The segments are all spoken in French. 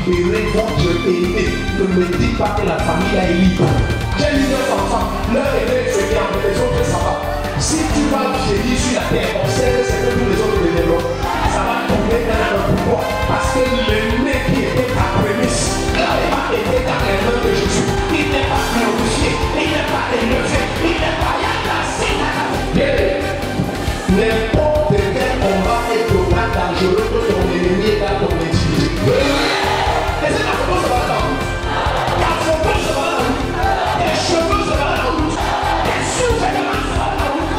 libérer votre aîné. Ne me dites pas que la famille est libre. J'ai eu 9 enfants, l'un aîné c'est bien, mais les autres ça va. Si tu vas vieillir sur la terre, on sait que c'est que tous les autres deviendront. Ça va tomber dans le pouvoir. Parce que l'aîné qui était ta prémisse n'avait pas été dans les mains de Jésus. Il n'est pas glorifié, il n'est pas élevé, il n'est pas placé. N'importe quel combat est total dangereux que ton ennemi est dans ton intimité. Et c'est la photo se va dans la route. La photo se va dans la route. Les cheveux se vont dans la route. Les sous-vêtements se vont dans la route.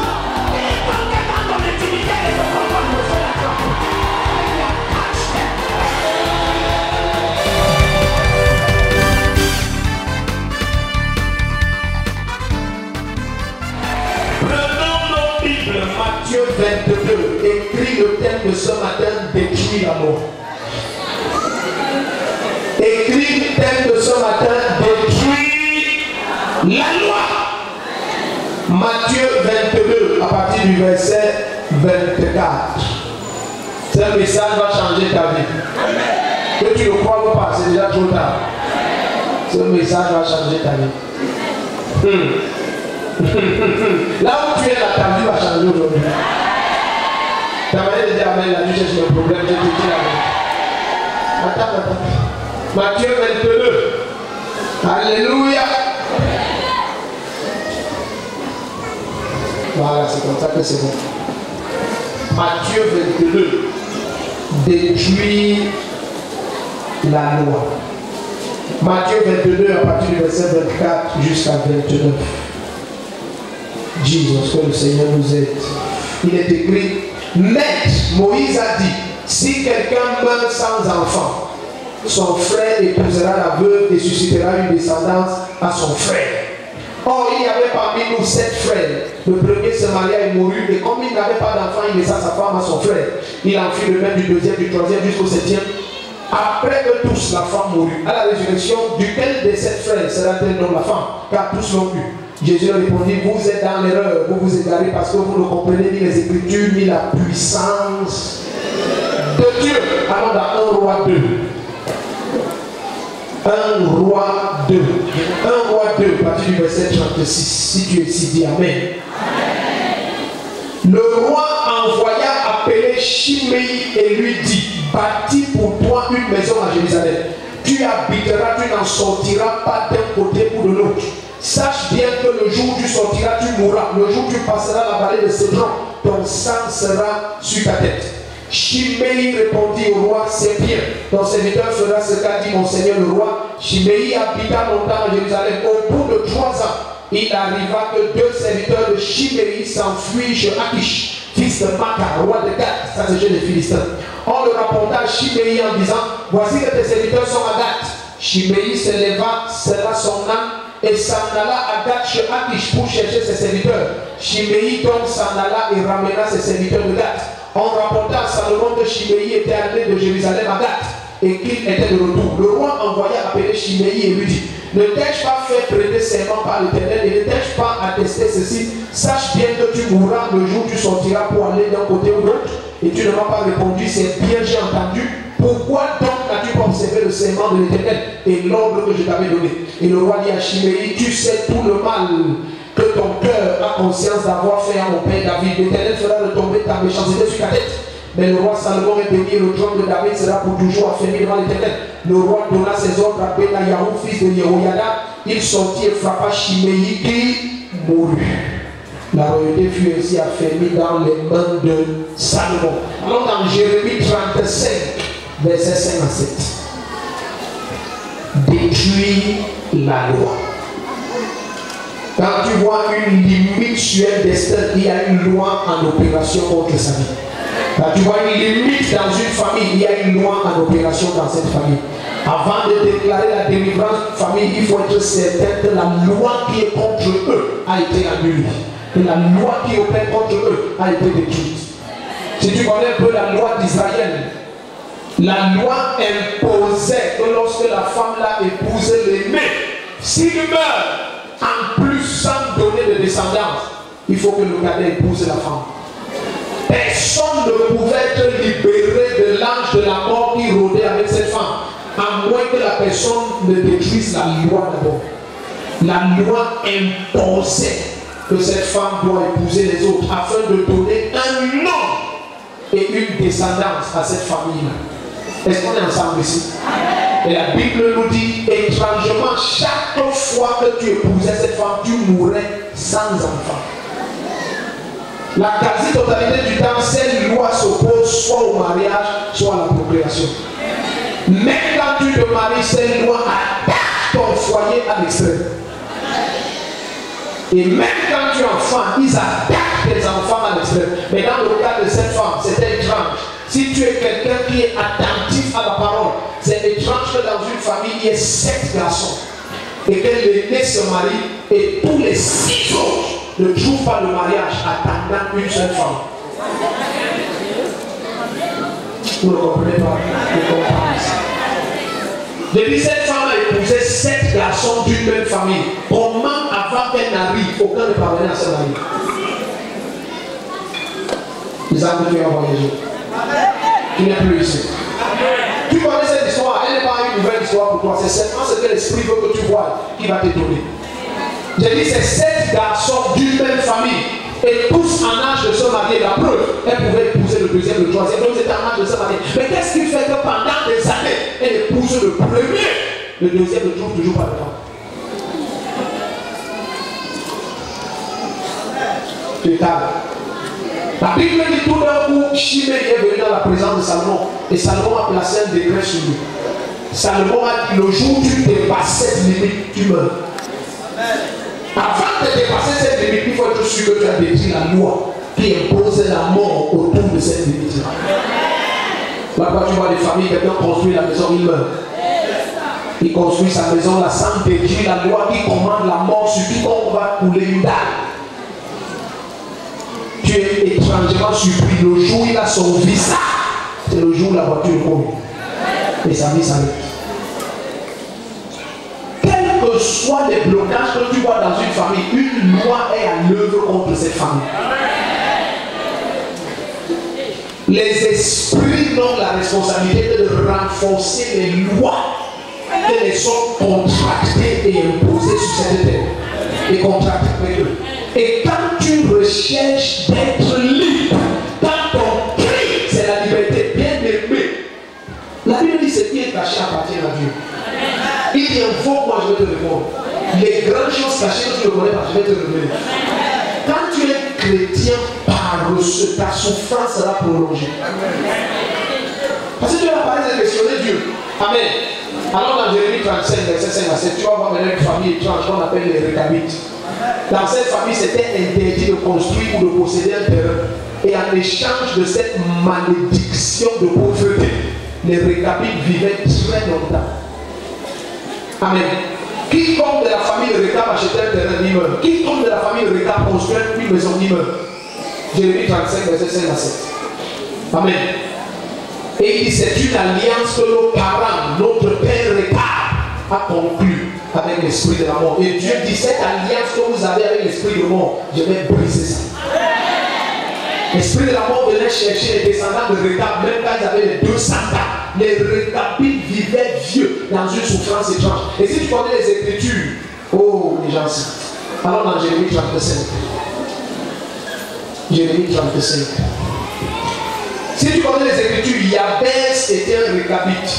Et quand tu es dans ton intimité, et ton combat me fait la crampe. Prenons nos Bibles, Matthieu 22, écrit le thème de ce matin, détruire la mort. Écrit le thème de ce matin, détruire la loi. Matthieu 22, à partir du verset 24. Ce message va changer ta vie. Que tu le crois ou pas, c'est déjà trop tard. Ce message va changer ta vie. Là où tu es là, ta vie va changer aujourd'hui. Ta manière de dire amen, là tu cherches un problème, je te dis amen. Attends. Matthieu 22. Alléluia. Voilà, c'est comme ça que c'est bon. Matthieu 22. Détruire la loi. Matthieu 22 à partir du verset 24 jusqu'à 29. Jesus, que le Seigneur nous aide. Il est écrit, Maître, Moïse a dit, si quelqu'un meurt sans enfant, son frère épousera la veuve et suscitera une descendance à son frère. Or, il y avait parmi nous 7 frères. Le premier se maria et mourut, et comme il n'avait pas d'enfant, il laissa sa femme à son frère. Il en fit le même du deuxième, du troisième jusqu'au 7e. Après eux tous, la femme mourut. À la résurrection, duquel des 7 frères sera-t-elle non la femme? Car tous l'ont eu. Jésus leur répondit, vous êtes dans l'erreur, vous vous égarez parce que vous ne comprenez ni les Écritures, ni la puissance de Dieu. Allons dans 1 Roi 2. 1 Roi 2. 1 Roi 2, à partir du verset 36. Si tu es ici, dis Amen. Le roi envoya appeler Chiméi et lui dit, bâtis pour toi une maison à Jérusalem. Tu habiteras, tu n'en sortiras pas d'un côté ou de l'autre. Sache bien que le jour où tu sortiras, tu mourras. Le jour où tu passeras la vallée de Cédron, ton sang sera sur ta tête. Chiméi répondit au roi, c'est bien. Ton serviteur fera ce qu'a dit mon Seigneur le roi. Chiméi habita longtemps à Jérusalem. Au bout de 3 ans, il arriva que 2 serviteurs de Chiméi s'enfuirent chez Akish, fils de Maca, roi de Gath. Ça c'est chez les Philistins. On le rapporta à Chiméi en disant, voici que tes serviteurs sont à Gath. Chiméi se leva, serra son âme et s'en alla à Gath chez Akish pour chercher ses serviteurs. Chiméi donc s'en alla et ramena ses serviteurs de Gath. On rapporta à Salomon que Chiméi était allé de Jérusalem à Gath et qu'il était de retour. Le roi envoya appeler Chiméi et lui dit, ne t'ai-je pas fait prêter serment par l'Éternel et ne t'ai-je pas attesté ceci? Sache bien que tu mourras le jour où tu sortiras pour aller d'un côté ou de l'autre. Et tu ne m'as pas répondu, c'est bien, j'ai entendu. Pourquoi donc n'as-tu pas observé le serment de l'Éternel et l'ordre que je t'avais donné? Et le roi dit à Chiméi, tu sais tout le mal que ton cœur a conscience d'avoir fait à mon père David. L'Éternel fera retomber ta méchanceté sur ta tête. Mais le roi Salomon est béni, le trône de David sera pour toujours affermi devant l'Éternel. Le roi donna ses ordres à Benayahu, fils de Yehoyada. Il sortit et frappa Chiméi qui mourut. La royauté fut ainsi affermie dans les mains de Salomon. Alors dans Jérémie 35, verset 5 à 7. Détruire la loi. Quand tu vois une limite sur un destin, il y a une loi en opération contre sa vie. Quand tu vois une limite dans une famille, il y a une loi en opération dans cette famille. Avant de déclarer la délivrance de famille, il faut être certain que la loi qui est contre eux a été annulée. Que la loi qui opère contre eux a été détruite. Si tu connais un peu la loi d'Israël, la loi imposait que lorsque la femme l'a épousé l'aîné, s'il meurt, en plus sans donner de descendance, il faut que le cadet épouse la femme. Personne ne pouvait être libéré de l'ange de la mort qui rôdait avec cette femme, à moins que la personne ne détruise la loi d'abord. La loi imposait que cette femme doit épouser les autres afin de donner un nom et une descendance à cette famille-là. Est-ce qu'on est ensemble ici? Et la Bible nous dit, étrangement, chaque fois que tu épousais cette femme, tu mourrais sans enfant. La quasi-totalité du temps, cette loi s'oppose soit au mariage, soit à la procréation. Même quand tu te maries, cette loi attaque ton foyer à l'extrême. Et même quand tu es enfant, ils attaquent tes enfants à l'extrême. Mais dans le cas de cette femme, c'était étrange. Si tu es quelqu'un qui est attentif à la parole, c'est étrange que dans une famille, il y ait 7 garçons. Et que l'aîné se marie et tous les 6 autres ne trouvent pas le mariage attendant une seule femme. Vous ne comprenez pas? Depuis cette femme a épousé 7 garçons d'une même famille. Comment avant qu'elle n'arrive, aucun ne parvenait à se marier? Les âmes que tu as voyagé. Tu n'es plus ici. Tu connais cette histoire, elle n'est pas une nouvelle histoire pour toi. C'est seulement ce que l'esprit veut que tu vois qui va t'étonner. J'ai dit, c'est 7 garçons d'une même famille. Et tous en âge de se marier. La preuve, elle pouvait épouser le deuxième, le troisième. Donc c'était en âge de se marier. Mais qu'est-ce qui fait que pendant des années, elle épouse le premier, le deuxième ne trouve toujours pas de femme? Tu es calme. La Bible dit tout d'un coup, Shimei est venu dans la présence de Salomon. Et Salomon a placé un décret sur lui. Salomon a dit, le jour où tu dépasses cette limite, tu meurs. Avant de dépasser cette limite, il faut être sûr que tu as détruit la loi qui impose la mort autour de cette limite-là. Là, quand tu vois les familles, quelqu'un construit la maison, il meurt. Il construit sa maison là sans détruire la loi qui commande la mort sur quiconque va couler une dalle. Tu es étrangement surpris. Le jour où il a son visa, c'est le jour où la voiture tombe. Et sa vie s'arrête. Quels que soient les blocages que tu vois dans une famille, une loi est à l'œuvre contre cette famille. Les esprits n'ont la responsabilité de renforcer les lois que les sont contractés et imposés sur cette terre. Et contractés avec eux. Et quand tu recherches d'être libre, quand ton cri, c'est la liberté, bien aimé. La Bible dit ce qui est caché appartient à Dieu. Il dit invoque-moi, je vais te répondre. Les grandes choses cachées que tu ne connais pas, je vais te révéler. Quand tu es chrétien, paresseux, ta souffrance sera prolongée. Parce que Dieu n'a pas questionné Dieu. Amen. Alors dans Jérémie 35, verset 5 à 7, tu vas voir maintenant une famille étrange qu'on appelle les Récabites. Dans cette famille, c'était interdit de construire ou de posséder un terrain. Et en échange de cette malédiction de pauvreté, les Récabites vivaient très longtemps. Amen. Quiconque de la famille de Récab achetait un terrain, il meurt. Quiconque de la famille de Récab construit une maison, il meurt. Jérémie 35, verset 5 à 7. Amen. Et il dit, c'est une alliance que nos parents, notre père Récab, a conclue avec l'esprit de la mort. Et Dieu dit, cette alliance que vous avez avec l'esprit de mort, je vais briser ça. L'esprit de la mort venait chercher les descendants de Récab, même quand ils avaient les 200 ans. Les Récabites vivaient vieux dans une souffrance étrange. Et si tu connais les Écritures, oh les gens, alors dans Jérémie 35. Jérémie 35. Si tu connais les Écritures, Yabès était un Récabite.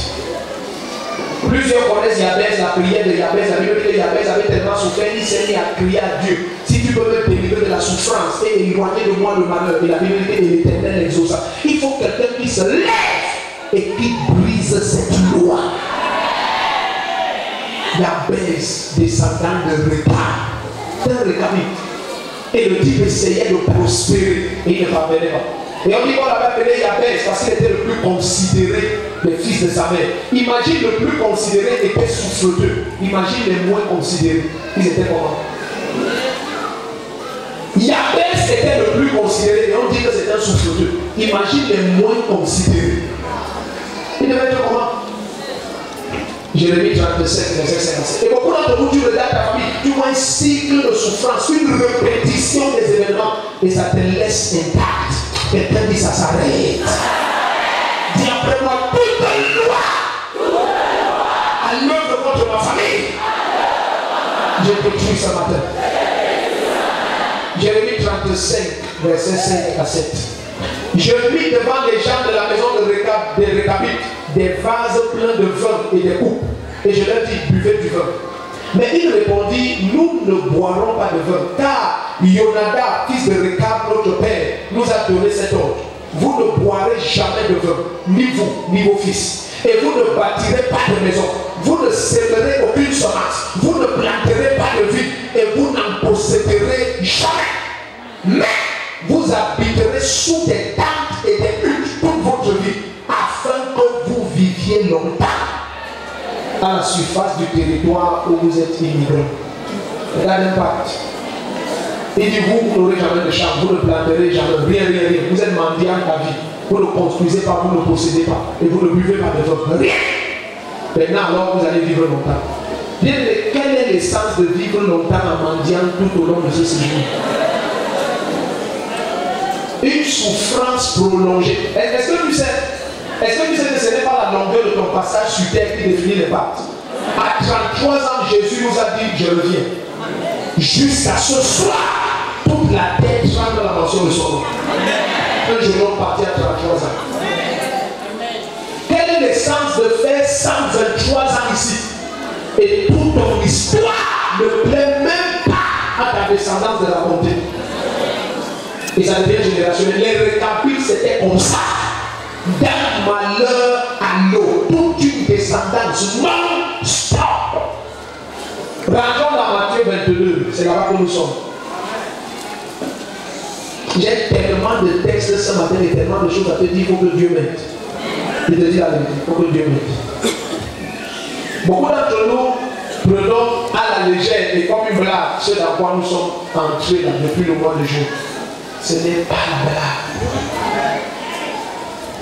Plusieurs connaissent Yabès, la prière de Yabès. La Bible dit que Yabès avait tellement souffert, il s'est mis à crier à Dieu. Si tu peux me délivrer de la souffrance et éloigner de moi le malheur, et la Bible dit que l'Éternel exauça. Il faut quelqu'un qui se lève et qui brise cette loi. Yabès, descendant de Récab, c'est un Récabite. Et le type essayait de prospérer et il ne parvenait pas. Et on dit qu'on l'avait appelé Yabès parce qu'il était le plus considéré des fils de sa mère. Imagine le plus considéré était souffreteux. Imagine les moins considérés. Ils étaient comment? Yabès était le plus considéré et on dit que c'était un souffreteux. Imagine les moins considérés. Il devait être comment? Jérémie 37, verset 57. Et beaucoup d'entre vous, tu regardes ta famille, tu vois un cycle de souffrance, une répétition des événements et ça te laisse intact. Quelqu'un dit ça s'arrête. Dis après moi, toute loi je détruis ce matin. Jérémie 35, verset 5 à 7. Je mis devant les gens de la maison de Réchabite des vases pleins de vin et des coupes. Et je leur dis, buvez du vin. Mais il répondit, nous ne boirons pas de vin, car Yonadab, fils de Réchab, notre père, nous a donné cet ordre. Vous ne boirez jamais de vin, ni vous, ni vos fils. Et vous ne bâtirez pas de maison. Vous ne sèmerez aucune semence. Vous ne planterez pas de vigne. Et vous n'en posséderez jamais. Mais vous habiterez sous des tentes et des huttes toute votre vie, afin que vous viviez longtemps à la surface du territoire où vous êtes immigrants. Regardez l'impact. Il dit, vous n'aurez jamais de champ, vous ne planterez jamais, rien. Vous êtes mendiant à vie. Vous ne construisez pas, vous ne possédez pas. Et vous ne buvez pas de votre rien. Maintenant, alors, vous allez vivre longtemps. Bien, quel est l'essence de vivre longtemps en mendiant tout au long de ce séjour? Une souffrance prolongée. Est-ce que tu sais que ce n'est pas la longueur de ton passage sur terre qui définit les pactes? À 33 ans, Jésus nous a dit, je reviens. Jusqu'à ce soir, toute la terre tremble la mention de son nom. Un jeune homme parti à 33 ans. Quelle est l'essence de faire 123 ans ici? Et toute ton histoire ne plaît même pas à ta descendance de la bonté. Et ça devient générationnel. Les Réchabites, c'était comme ça. D'un malheur à l'autre. Toute une descendance non-stop. Rentrons dans Matthieu 22. C'est là-bas que nous sommes. J'ai tellement de textes ce matin et tellement de choses à te dire. Il faut que Dieu m'aide. Je te dis la vérité. Il faut que Dieu m'aide. Beaucoup d'entre nous prenons à la légère et comme une blague ce dans quoi nous sommes entrés là, depuis le mois de juin. Ce n'est pas la blague.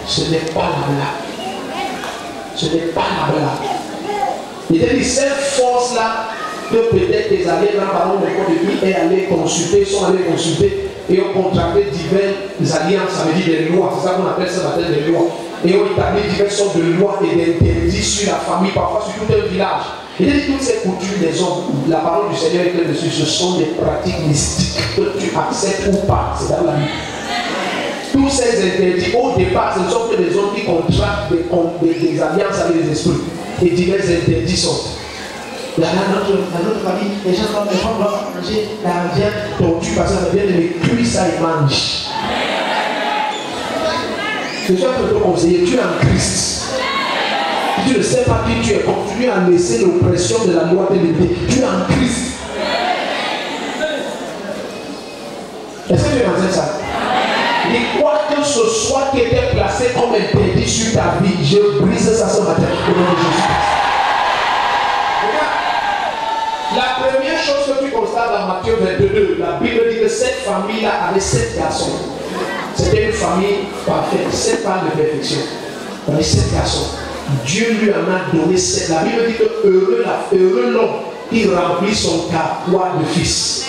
Ce n'est pas la blague. Ce n'est pas la blague. Il a dit, cette force-là, que peut-être les amis grands-parents de Côte-de-Vie est allé consulter, sont allés consulter et ont contracté diverses alliances, ça veut dire des lois, c'est ça qu'on appelle ce matin des lois. Et ont établi diverses sortes de lois et d'interdits sur la famille, parfois sur tout un village. Il dit toutes ces coutumes des hommes, la parole du Seigneur est dessus, ce sont des pratiques mystiques que tu acceptes ou pas, c'est dans la vie. Tous ces interdits, au départ, ce ne sont que des hommes qui contractent des alliances avec les esprits. Et divers interdits sont. Dans notre famille, les gens doivent manger la viande tortue parce que la viande de cuire ça et mange. Je suis un peu conseiller, tu es en Christ. Tu ne sais pas qui tu es, continue à laisser l'oppression de la loi de l'épée. Tu es en Christ. Est-ce que tu es entendu ça? Et quoi que ce soit qui était placé comme interdit sur ta vie, je brise ça ce matin au nom de Jésus. La première chose que tu constates dans Matthieu 22, la Bible dit que cette famille-là avait 7 garçons. C'était une famille parfaite, 7 parts de perfection. Il y avait 7 garçons. Dieu lui en a donné 7. La Bible dit que heureux l'homme qui remplit son carquois de fils.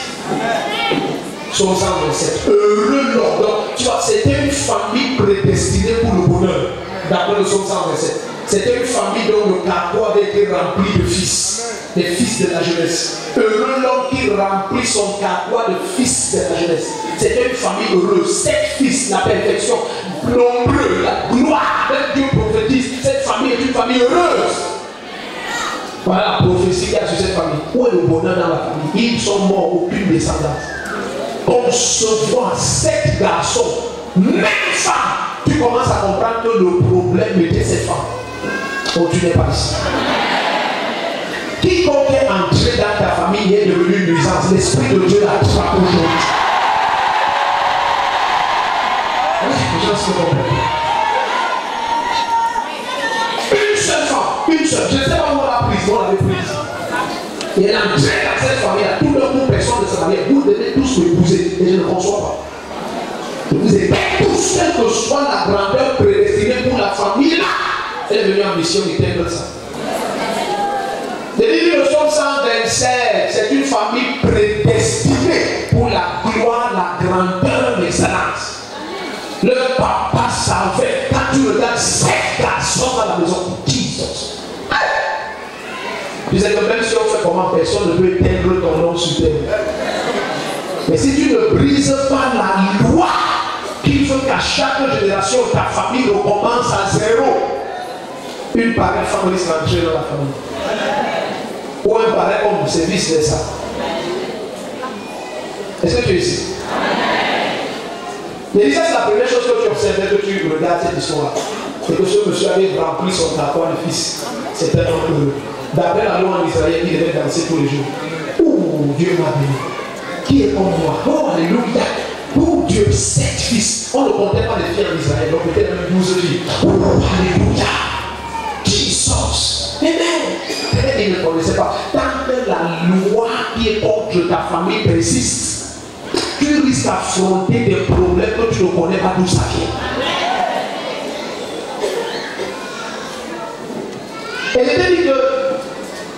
Son 127. Heureux l'homme. Donc, tu vois, c'était une famille prédestinée pour le bonheur. D'après le psaume 127. C'était une famille dont le carquois avait été rempli de fils. Des fils de la jeunesse. Heureux l'homme qui remplit son carquois de fils de la jeunesse. C'était une famille heureuse. 7 fils, la perfection. Nombreux, la gloire. Dieu prophétise. Cette famille est une famille heureuse. Voilà la prophétie qu'il y a sur cette famille. Où est le bonheur dans la famille? Ils sont morts, aucune descendance. Concevoir 7 garçons, même femme, tu commences à comprendre que le problème était cette femme. Oh, tu n'es pas ici. Quiconque est entré dans ta famille est devenu une nuisance. L'Esprit de Dieu l'attrape aujourd'hui. Les gens se comprennent. Une seule femme, une seule. Je ne sais pas où on l'a prise, on l'avait prise. Et elle est entrée dans cette famille-là. Tout le monde, personne ne se marie. Vous devez tous m'épouser. Et je ne conçois pas. Vous êtes tous, quelle que soit la grandeur prédestinée pour la famille-là. Elle est venue en mission, il était comme ça. Le livre de Psaume 127, c'est une famille prédestinée pour la gloire, la grandeur, l'excellence. Le papa savait, quand tu regardes 7 garçons à la maison, Jesus. Je Tu sais que même si on fait comment, personne ne peut éteindre ton nom sur terre. Mais si tu ne brises pas la loi qu'il faut qu'à chaque génération, ta famille recommence à zéro, une pareille femme risque d'entrer dans la famille. Ou un pareil homme, c'est vice-versa. Est-ce que tu es ici? Mais ça, c'est la première chose que tu observes, que tu regardes cette histoire. C'est que ce monsieur avait rempli son caractère de fils. C'était un peu. D'après la loi en Israël, il devait danser tous les jours. Oh, Dieu m'a béni. Qui est comme moi? Oh, alléluia. Oh, Dieu, 7 fils. On ne comptait pas les filles en Israël, donc peut-être même 12 filles. Oh, alléluia. Jesus. Amen. Il ne connaissait pas. Tant que la loi qui est contre ta famille persiste, tu risques d'affronter des problèmes que tu ne connais pas d'où ça vient. Et je te dis que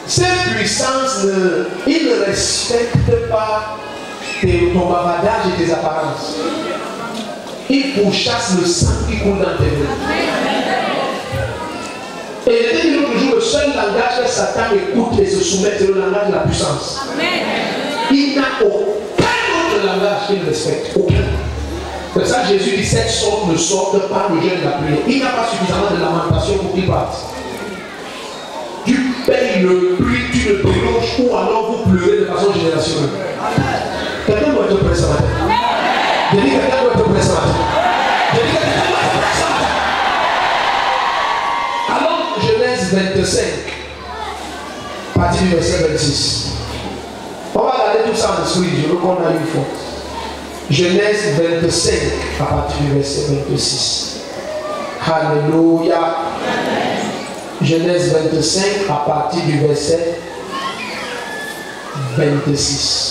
cette puissance, il ne respecte pas ton bavardage et tes apparences. Il pourchasse le sang qui coule dans tes veines. Et je te dis l'autre jour, le seul langage que Satan écoute et se soumet, c'est le langage de la puissance. Il n'a aucun autre langage qu'il respecte. Aucun. C'est ça que Jésus dit, cette sorte ne sortent pas le jeûne de la prière. Il n'a pas suffisamment de lamentation pour qu'il parte. Tu payes le prix, tu le déloges, ou alors vous pleurez de façon générationnelle. Quelqu'un doit être prêt ce matin. Je dis quelqu'un doit être prêt ce matin. Je dis quelqu'un doit être prêt ce matin. Alors, Genèse 25, partie du verset 26. On va regarder tout ça en esprit, je veux qu'on a une fois. Genèse 25, à partir du verset 26. Alléluia. Genèse 25 à partir du verset 26.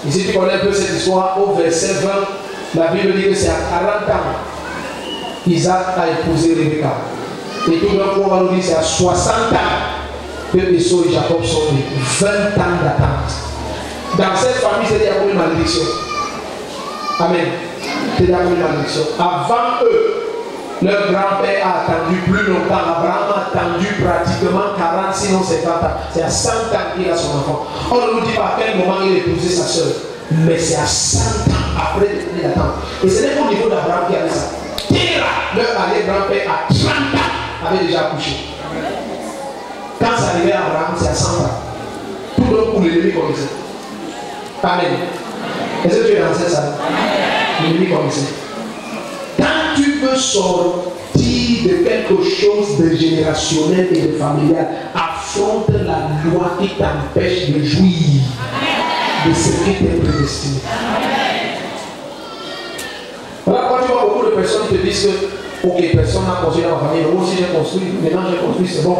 Ici tu connais un peu cette histoire, au verset 20, la Bible dit que c'est à 40 ans Isaac a épousé Rebecca. Et tout d'un coup on va nous dire c'est à 60 ans que Esau et Jacob sont nés. 20 ans d'attente. Dans cette famille, c'est déjà une malédiction. Amen. C'est déjà une malédiction. Avant eux, leur grand-père a attendu plus longtemps. Abraham a attendu pratiquement 40, sinon 50 ans. C'est à 100 ans qu'il a son enfant. On ne nous dit pas à quel moment il a épousé sa soeur. Mais c'est à 100 ans après les années d'attente. Et ce n'est pas au niveau d'Abraham qui avait ça. Terah, leur arrière-grand-père à 30 ans avait déjà accouché. Quand ça arrivait à Abraham, c'est à 100 ans. Tout le monde pour l'ennemi connaissait. Amen. Est-ce que tu es dans cette salle? L'ennemi connaissait. Quand tu veux sortir de quelque chose de générationnel et de familial, affronte la loi qui t'empêche de jouir de ce qui t'est prédestiné. Voilà pourquoi tu vois beaucoup de personnes qui te disent que ok, personne n'a construit dans ma famille, moi aussi j'ai construit, maintenant j'ai construit, c'est bon.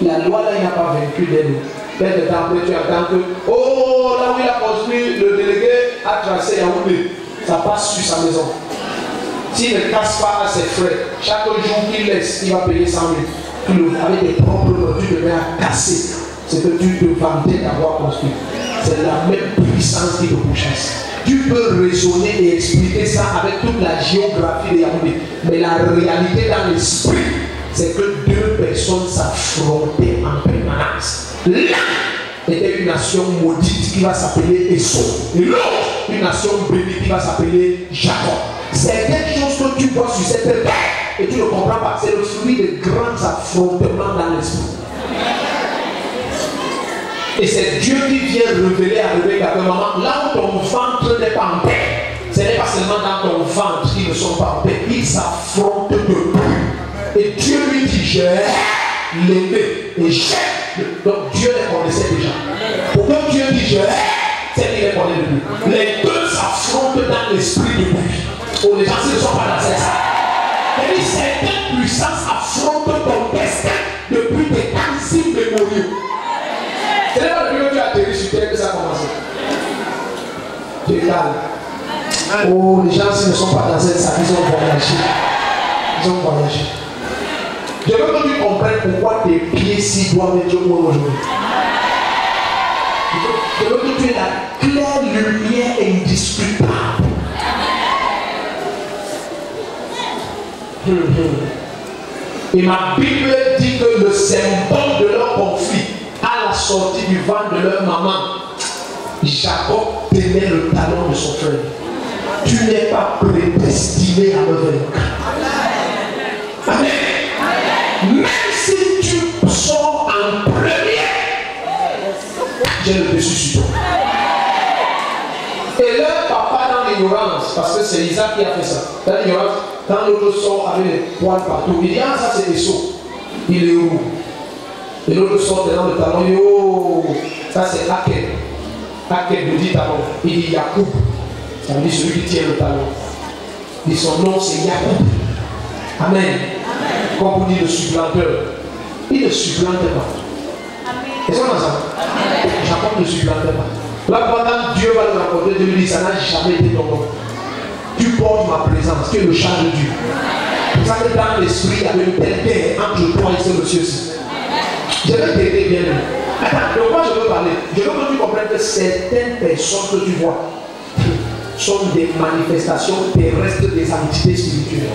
La loi là, il n'a pas vaincu d'elle. Quelques temps après, tu entends que oh, là où il a construit, le délégué a tracé Yaoundé, ça passe sur sa maison. S'il ne casse pas à ses frais, chaque jour qu'il laisse, il va payer 100 000. Avec tes propres mains, tu te mets à casser ce que tu te vantais d'avoir construit. C'est la même puissance qui te pourchasse. Tu peux raisonner et expliquer ça avec toute la géographie de Yaoundé. Mais la réalité dans l'esprit, c'est que deux personnes s'affrontaient en permanence. L'un était une nation maudite qui va s'appeler Esau. Et l'autre, une nation bénie qui va s'appeler Jacob. C'est quelque chose que tu vois sur cette terre et tu ne comprends pas. C'est le fruit de grands affrontements dans l'esprit. Et c'est Dieu qui vient révéler à Rebecca que maman, là où ton ventre n'est pas en paix, ce n'est pas seulement dans ton ventre qu'ils ne sont pas en paix, ils s'affrontent de plus. Et Dieu lui dit, j'ai l'aimé et j'ai. Donc Dieu les connaissait déjà. Pourquoi Dieu dit j'ai, c'est qu'il les connaît depuis. Les deux s'affrontent dans l'esprit depuis. Oh, les gens ne sont pas dans cette salle. Et puis certaines puissances affrontent ton destin depuis tes temps immémoriaux. Ce n'est pas depuis que tu as atterri sur terre que ça a commencé. Tu es calme. Oh, les gens ne sont pas dans cette salle, ils ont voyagé. Ils ont voyagé. Je veux que tu comprennes pourquoi tes pieds-ci doivent être au monde aujourd'hui. Je veux que tu aies la claire lumière indiscutable. Et ma Bible dit que le symbole de leur conflit, à la sortie du ventre de leur maman, Jacob tenait le talon de son frère. Tu n'es pas prédestiné à me vaincre. Amen. Même si tu sors en premier, j'ai le dessus sur toi. Et leur papa dans l'ignorance, parce que c'est Isaac qui a fait ça. Dans l'ignorance, quand l'autre sort avec les poils partout, il dit ah ça c'est Esau. Il est où? Et l'autre sort dans le talon, il dit oh ça c'est Akel. Akel me dit talon. Il dit Yacoub. Ça veut dire celui qui tient le talon. Et son nom c'est Yacoub. Amen. Comme vous dit le supplanteur. Il ne supplante pas. Est-ce qu'on a ça? Jacob ne supplantait pas. Là, pendant Dieu va le rapporter, Dieu lui dit, ça n'a jamais été ton nom. Tu portes ma présence, tu es le chant de Dieu. Vous savez, dans l'esprit, il y avait une telle guerre entre toi et ce monsieur-ci. Je vais t'aider bien. Attends, de quoi je veux parler? Je veux que tu comprennes que certaines personnes que tu vois sont des manifestations terrestres des entités spirituelles.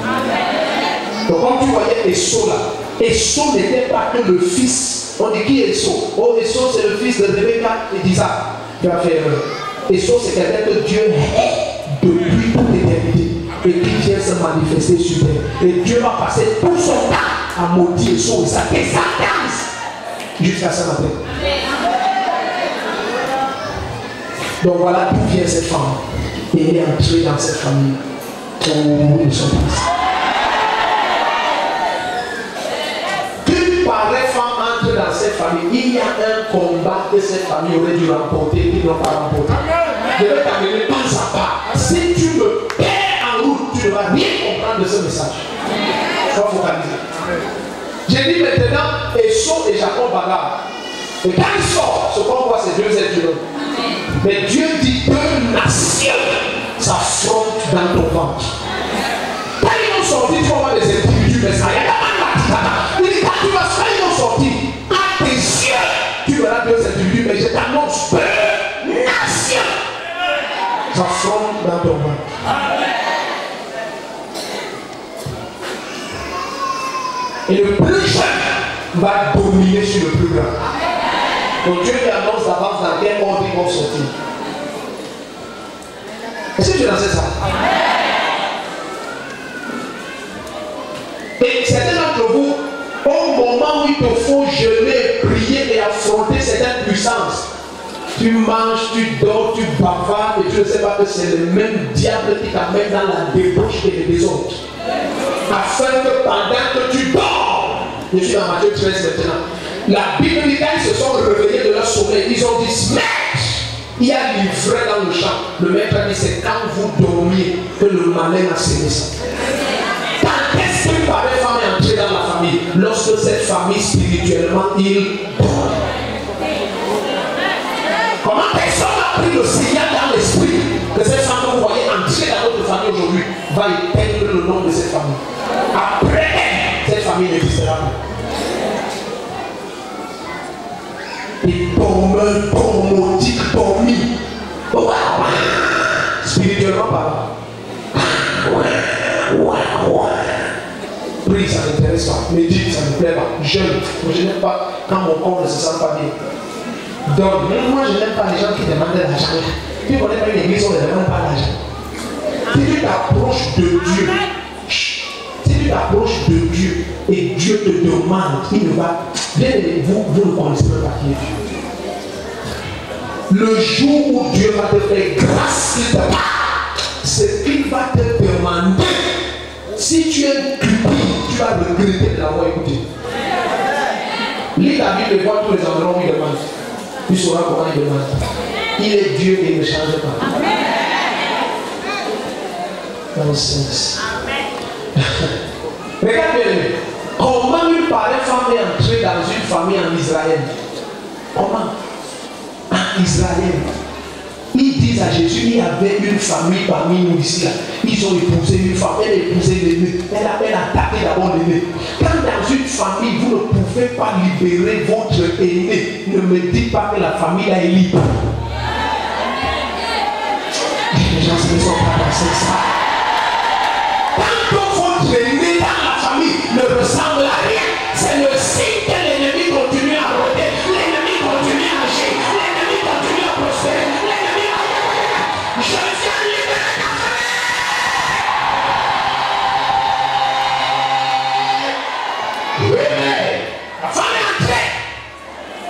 Donc, comme tu voyais Esau là, Esau n'était pas que le fils. On dit qui est Esau? Oh, Esau c'est le fils de Rebecca et d'Isaac. Tu as fait Esau c'est quelqu'un que Dieu hait depuis toute l'éternité et qui vient se manifester sur terre. Et Dieu va passer tout son temps à maudire Esau et sa descendance jusqu'à ce matin. Donc voilà d'où vient cette femme. Et elle est entrée dans cette famille. Oh, ils sont passés. Pareille femme entre dans cette famille, il y a un combat que cette famille aurait dû remporter et qu'ils n'ont pas remporté. Je vais t'amener pas à part. Si tu me perds en route, tu ne vas rien comprendre de ce message. Sois focalisé. J'ai dit maintenant, Esau et Jacob bagarrent. Et quand ils sortent, ce qu'on voit, c'est deux êtres humains. Mais Dieu dit deux nations s'affrontent dans ton ventre. Quand ils ont sorti, tu vas voir des individus, mais ça y est. Tu vas sortir à tes yeux. Tu verras deux individus, mais je t'annonce deux nations s'affrontent dans ton ventre. Et le plus jeune va dominer sur le plus grand. Donc Dieu lui annonce d'avance dans quel ordre ils vont sortir. Est-ce que tu as ça? Et certains d'entre vous, au moment où il te faut jeûner, prier et affronter certaines puissances, tu manges, tu dors, tu bavardes et tu ne sais pas que c'est le même diable qui t'amène dans la débauche et le désordre. Afin que pendant que tu dors, je suis dans Matthieu 13 maintenant, la Bible dit quand ils se sont réveillés de leur sommeil, ils ont dit maître, il y a l'ivraie dans le champ. Le maître a dit c'est quand vous dormiez que le malin a sémé ça. Quand est-ce qu'une pareille femme est entrée dans la famille? Lorsque cette famille spirituellement il dort. Comment personne a pris le signal dans l'esprit que cette femme que vous voyez entrer dans votre famille aujourd'hui va éteindre le nom de cette famille? Après elle, cette famille n'existera plus. Et maudit, dormi. Spirituellement parlant. Prie, ça ne m'intéresse pas. Médite, ça ne me plaît pas. Jeûne, je n'aime pas quand mon corps ne se sent pas bien. Donc, moi je n'aime pas les gens qui demandent de l'argent. Tu ne connais pas une église où on ne demande pas l'argent. Si tu t'approches de Dieu, si tu t'approches de Dieu et Dieu te demande, il ne va. Bien aimé, vous ne connaissez pas qui est Dieu. Le jour où Dieu va te faire grâce, il te parle, c'est qu'il va te demander. Si tu es cupide, tu vas regretter de l'avoir écouté. Lis la Bible et vois tous les endroits où il demande. Tu sauras comment il demande. Il est Dieu et il ne change pas. Dans le sens. Regarde bien, comment une pareille femme est entrée dans une famille en Israël? Comment? En Israël. Ils disent à Jésus, il y avait une famille parmi nous ici. Là. Ils ont épousé une femme, elle a épousé l'aîné. Elle a attaqué d'abord l'aîné. Quand dans une famille, vous ne pouvez pas libérer votre aîné, ne me dites pas que la famille là est libre. Les gens ne sont pas passés ça. Quand votre aîné dans la famille ne ressemble à rien, c'est le signe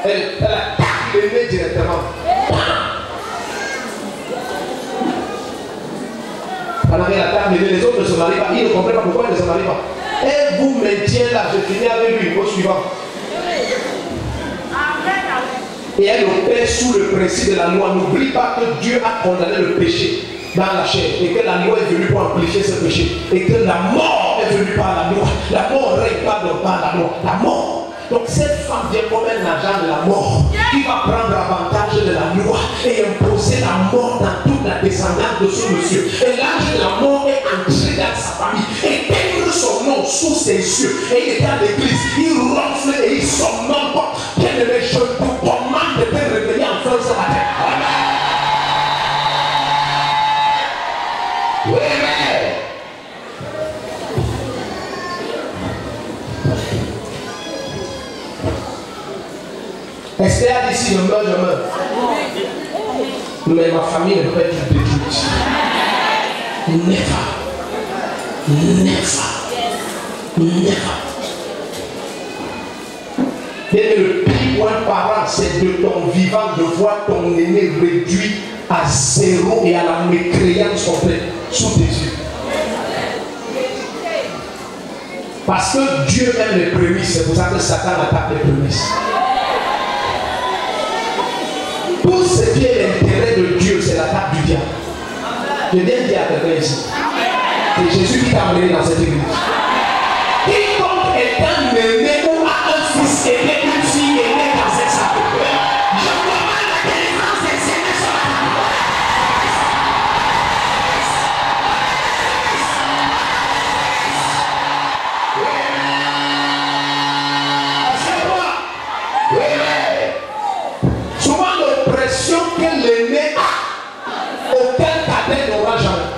elle attaque l'aîné directement. Pendant qu'elle attaque l'aîné, les autres ne se marient pas. Ils ne comprennent pas pourquoi ils ne se marient pas. Elle vous maintient là, je finis avec lui, au suivant. Et elle opère sous le principe de la loi. N'oublie pas que Dieu a condamné le péché dans la chair et que la loi est venue pour amplifier ce péché et que la mort est venue par la loi. La mort règne pas par la loi. La mort. Donc cette femme vient comme un agent de la mort qui va prendre avantage de la loi et imposer la mort dans toute la descendance de ce monsieur. Et l'ange de la mort est entré dans sa famille et peindre son nom sous ses yeux. Et il est dans l'église, il ronfle et il somnole pas. Quel est le jeune pour commande de te réveiller en fin ce matin? Oui, mais Esther a dit si je meurs, je meurs. Mais ma famille ne peut être détruite. Never. Never. Never. Et le pire pour un parent, c'est de ton vivant de voir ton aîné réduit à zéro et à la mécréance complète sous tes yeux. Parce que Dieu aime les prémices, c'est pour ça que Satan attaque les prémices. Tout ce qui est l'intérêt de Dieu, c'est l'attaque du diable. Je viens de dire à quelqu'un ici. C'est Jésus qui t'a amené dans cette église. Quiconque est un aîné ou a un fils aîné, une fille aînée dans cette salle, je commande la délivrance des aînés sur la table. C'est moi. Souvent l'oppression que l'aîné a, aucun cadet n'aura jamais.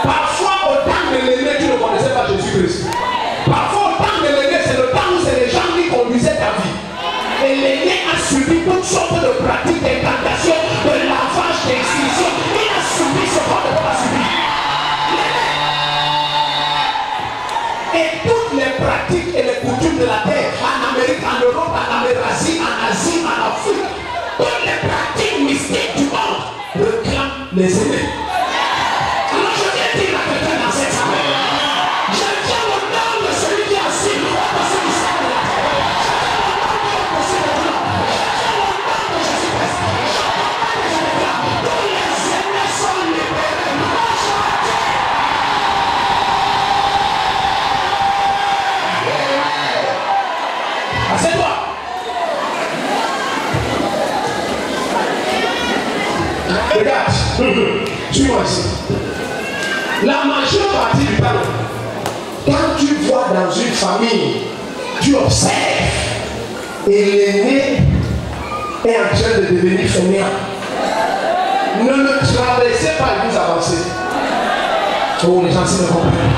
Parfois, au temps de l'aîné, tu ne connaissais pas Jésus-Christ. Parfois, au temps de l'aîné, c'est le temps où c'est les gens qui conduisaient ta vie. Et l'aîné a subi toutes sortes de pratiques d'incantation, de lavage, d'excision. Il a subi ce qu'on ne peut pas subir. Et toutes les pratiques et les coutumes de la terre, en Amérique, en Europe, en Asie, en Afrique, toutes les pratiques mystiques du monde réclament les aînés. Alors je viens dire à quelqu'un dans cette salle, je tiens au nom de celui qui est assis au passé du ciel de la terre. Je tiens au nom de Jésus-Christ. Je déclare, tous les aînés sont libérés. Assieds-toi. Regarde, suis-moi ici. La majeure partie du temps, quand tu vois dans une famille, tu observes et l'aîné est en train de devenir fainéant. Ne le traversez pas et vous avancez. Oh, les gens s'y me comprennent.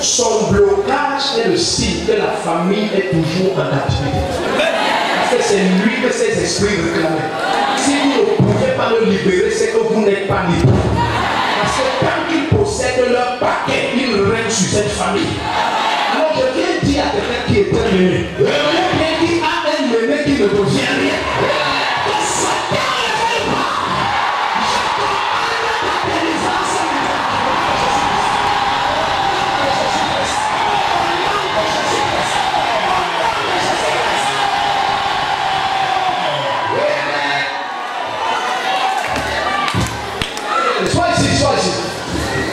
Son blocage est le signe que la famille est toujours en activité. Parce que c'est lui que ses esprits réclamaient. Si vous ne pouvez pas le libérer, c'est que vous n'êtes pas libre. Parce que quand ils possèdent leur paquet, ils règnent sur cette famille. Alors je viens dire à quelqu'un qui est un aîné, quelqu'un qui a un aîné qui ne devient rien.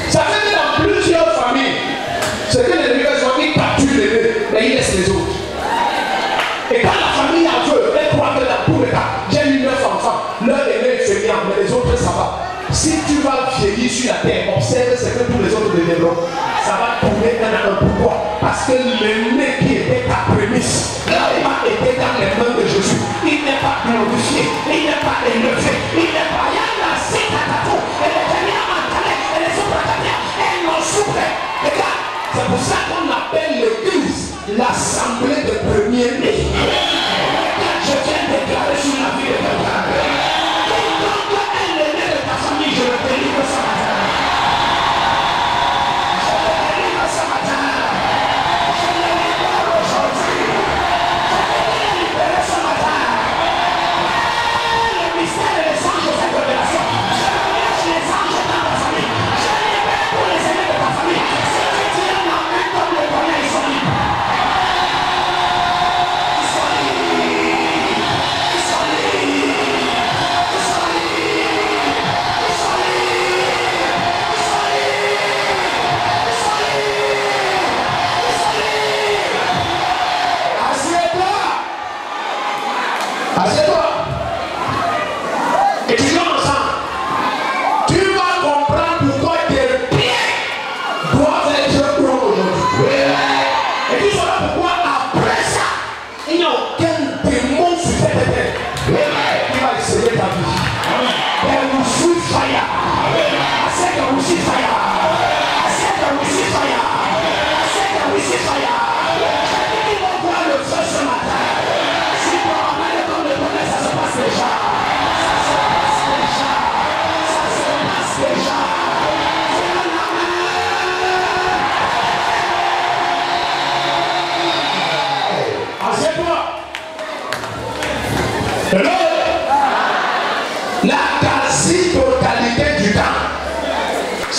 Ça fait que dans plusieurs familles, ce que les leaders ont dit, capture l'aîné, mais ils laissent les autres. Et quand la famille en veut, elle croit que dans tous les cas, j'ai eu 9 enfants, l'un aîné est fainéant, mais les autres ça va. Si tu vas vieillir sur la terre, observe ce que tous les autres deviendront. Ça va tourner un à un. Pourquoi? Parce que l'aîné qui était ta prémisse n'a pas été dans les mains de Jésus. Il n'est pas glorifié, il n'est pas élevé, il n'est pas rien dans ses tatatou. Et les regarde, c'est pour ça qu'on appelle l'église l'assemblée des premiers-nés. Je viens de déclarer sur la vie de quelqu'un. Quiconque est l'aîné de ta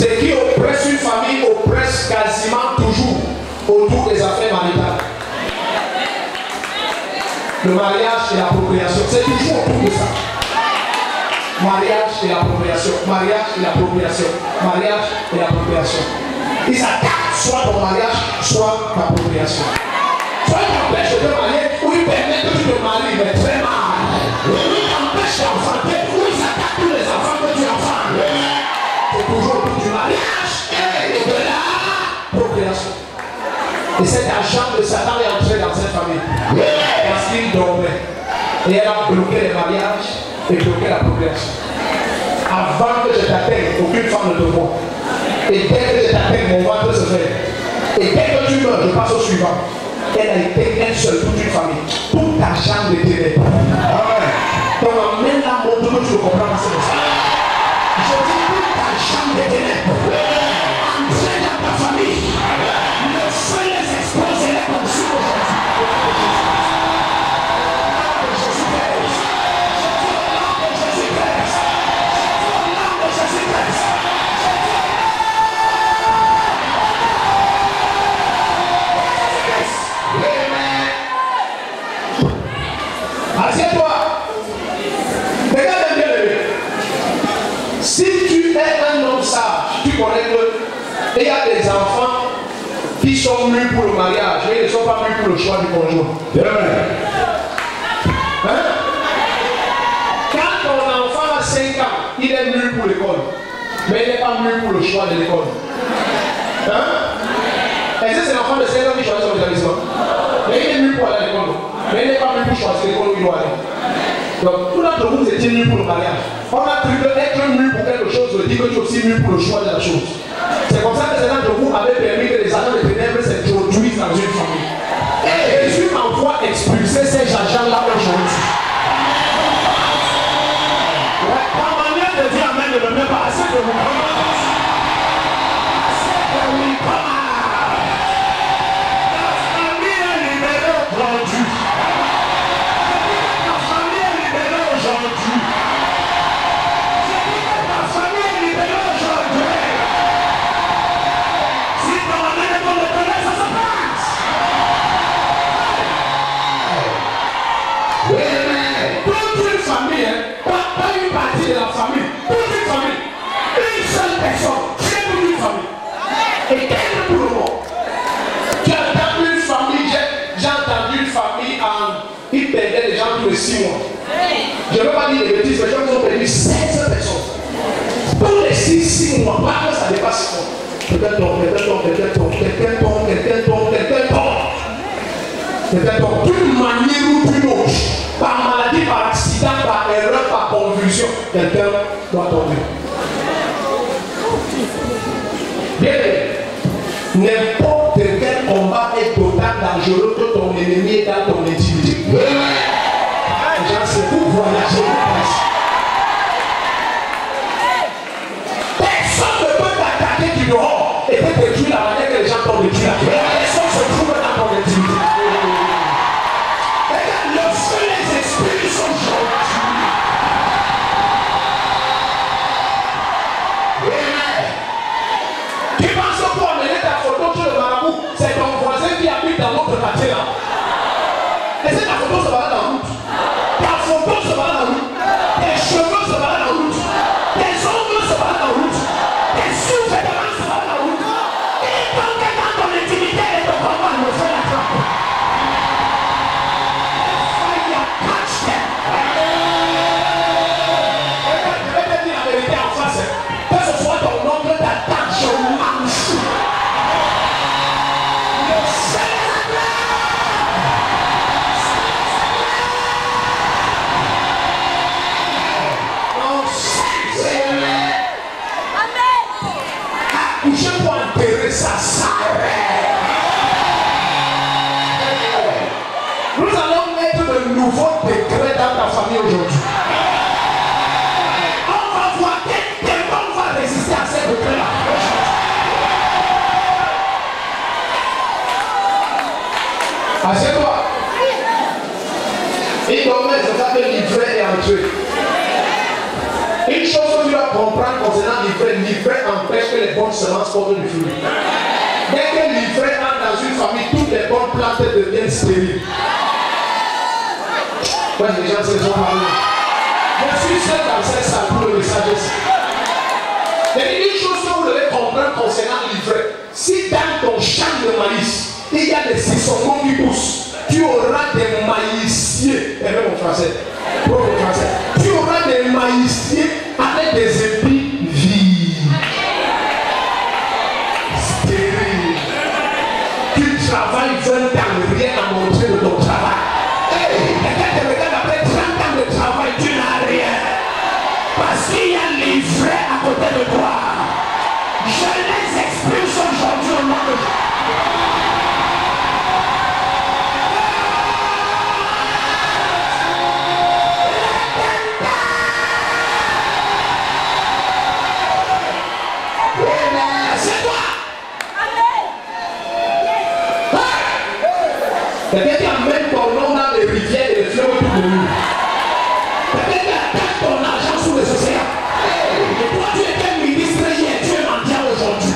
Ce qui oppresse une famille oppresse quasiment toujours autour des affaires maritales. Le mariage et l'appropriation, c'est toujours autour de ça. Mariage et l'appropriation, mariage et l'appropriation, mariage et l'appropriation. Ils attaquent soit ton mariage, soit l'appropriation. Soit ils t'empêchent de te marier, ou ils permettent que tu te maries, mais très mal. Ou ils t'empêchent d'enfanter, ou ils attaquent tous les enfants que tu enfantes. C'est toujours autour du mariage et de l'appropriation. Et cet agent de Satan est entré dans cette famille. Parce qu'il dormait. Et elle a bloqué les mariages et bloqué la progression. Avant que je t'atteigne, aucune femme ne te voit. Et dès que je t'atteigne, mon ventre se fait. Et dès que tu meurs, je passe au suivant. Elle a été elle seule, toute une famille. Tout ta chambre de ténèbres. Donc amène la montre que tu le comprends. C'est ça. Je dis toute ta chambre de ténèbres. Entrez dans ta famille. Le feu les expose et les consume aujourd'hui. Assieds-toi. Regarde bien le. Si tu es un homme sage, tu connais que il y a des enfants qui sont mûrs pour le mariage, mais ils ne sont pas mûrs pour le choix du conjoint. Hein? Quand ton enfant a 5 ans, il est mûr pour l'école, mais il n'est pas mûr pour le choix de l'école. Hein? Est-ce que c'est l'enfant de 5 ans qui choisit son établissement? Mais il est mûr pour aller à l'école. Mais il n'est pas mûr pour choisir l'école où il doit aller. Donc, tout d'entre vous étiez mûr pour le mariage. On a cru que être mûr pour quelque chose veut dire que tu es aussi mûr pour le choix de la chose. C'est comme ça que certains d'entre vous avaient permis que les agents de ténèbres s'introduisent dans une famille. Et Jésus envoie expulser ces agents-là aujourd'hui. La manière de dire amen ne me met pas assez de vous. Et quel pour le monde? Tu as entendu une famille, j'ai entendu une famille ils perdaient les gens tous les 6 mois. Je ne veux pas dire des bêtises, mais ils ont perdu 16 personnes. Tous les 6 mois, pas que ça dépasse 6 mois. Quelqu'un tombe, quelqu'un tombe, quelqu'un tombe, quelqu'un tombe, quelqu'un tombe, quelqu'un tombe. Quelqu'un tombe d'une manière ou d'une autre. Par maladie, par accident, par erreur, par convulsion, quelqu'un doit tomber. Bien, n'importe quel combat est total dangereux que ton ennemi est dans ton intimité. C'est pour voyager. Personne ne peut t'attaquer du dehors et te détruire la manière que les gens t'ont détruit. Personne se trouve dans ton intimité. Regarde, le feu les expulse aujourd'hui. Tu penses pour amener ta photo sur le marabout, c'est ton voisin qui habite dans notre quartier là. Et c'est ta photo se balade en route. Ta photo se balade en route. Tes cheveux se baladent en route. Tes ongles se baladent en route. Tes sous-vêtements se baladent en route. Et quand tu es dans ton intimité et ton combat me fait la trappe. Fire catch them. Je vais te dire la vérité en face. Que ce soit ton oncle, ta tante, je m'en fous. Accoucher pour enterrer, ça s'arrête. Nous allons mettre de nouveaux décrets dans ta famille aujourd'hui. On va voir quel démon va résister à ces décrets-là. Assieds-toi. Il dormait, c'est ça que l'ivraie est entré. Une chose chose que tu dois comprendre concernant l'ivraie, l'ivraie empêche que les bonnes semences portent du fruit. Dès que l'ivraie entre dans une famille, toutes les bonnes plantes deviennent stériles. Moi, les gens se sont parlés. Je suis seul dans cette salle pour le message ici. Et une chose que vous devez comprendre concernant l'ivraie, si dans ton champ de maïs, il y a des sissonnements qui poussent, tu auras des maïsiers, et même en français, tu auras des maïsiers avec des épis vides, stériles. Tu travailles 20 ans, rien à montrer de ton travail. Quelqu'un te regarde après 30 ans de travail, tu n'as rien. Parce qu'il y a l'ivraie à côté de toi. Je les expulse aujourd'hui au nom de Dieu. C'est toi. Quelqu'un qui amène ton nom dans les rivières et les fleuves tout de nous. Quelqu'un qui attaque ton argent sous les océans. Et toi, tu étais ministre hier, tu es mendiant aujourd'hui.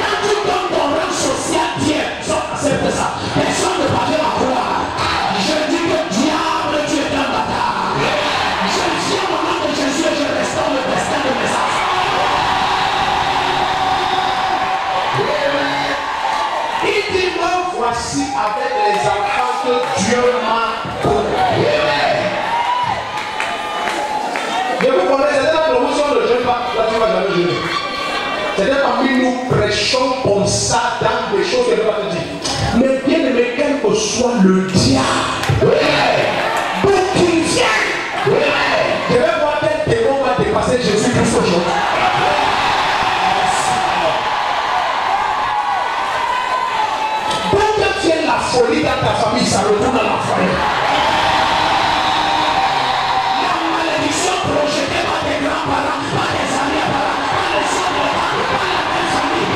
Quand tu donnes ton rang social, Dieu, accepte ça. Personne ne parvient à croire. Je dis que diable, tu es un bâtard. Je viens au nom de Jésus et je restaure le destin de mes enfants. Il dit, me voici avec les enfants que Dieu m'a donnés. Je vous connais, c'était la promotion de jeune pas. Là, tu ne vas jamais jeûner. C'était parmi nous prêchons comme ça dans des choses que je ne vais pas te dire. Mais bien aimé, quel que soit le diable, d'où qu'il vienne, je vais voir quel démon va dépasser Jésus pour ce jour. La folie dans ta famille, ça retourne à la famille. La malédiction projetée par tes grands-parents, par tes arrière-parents, par les soeurs de ta, par la même famille.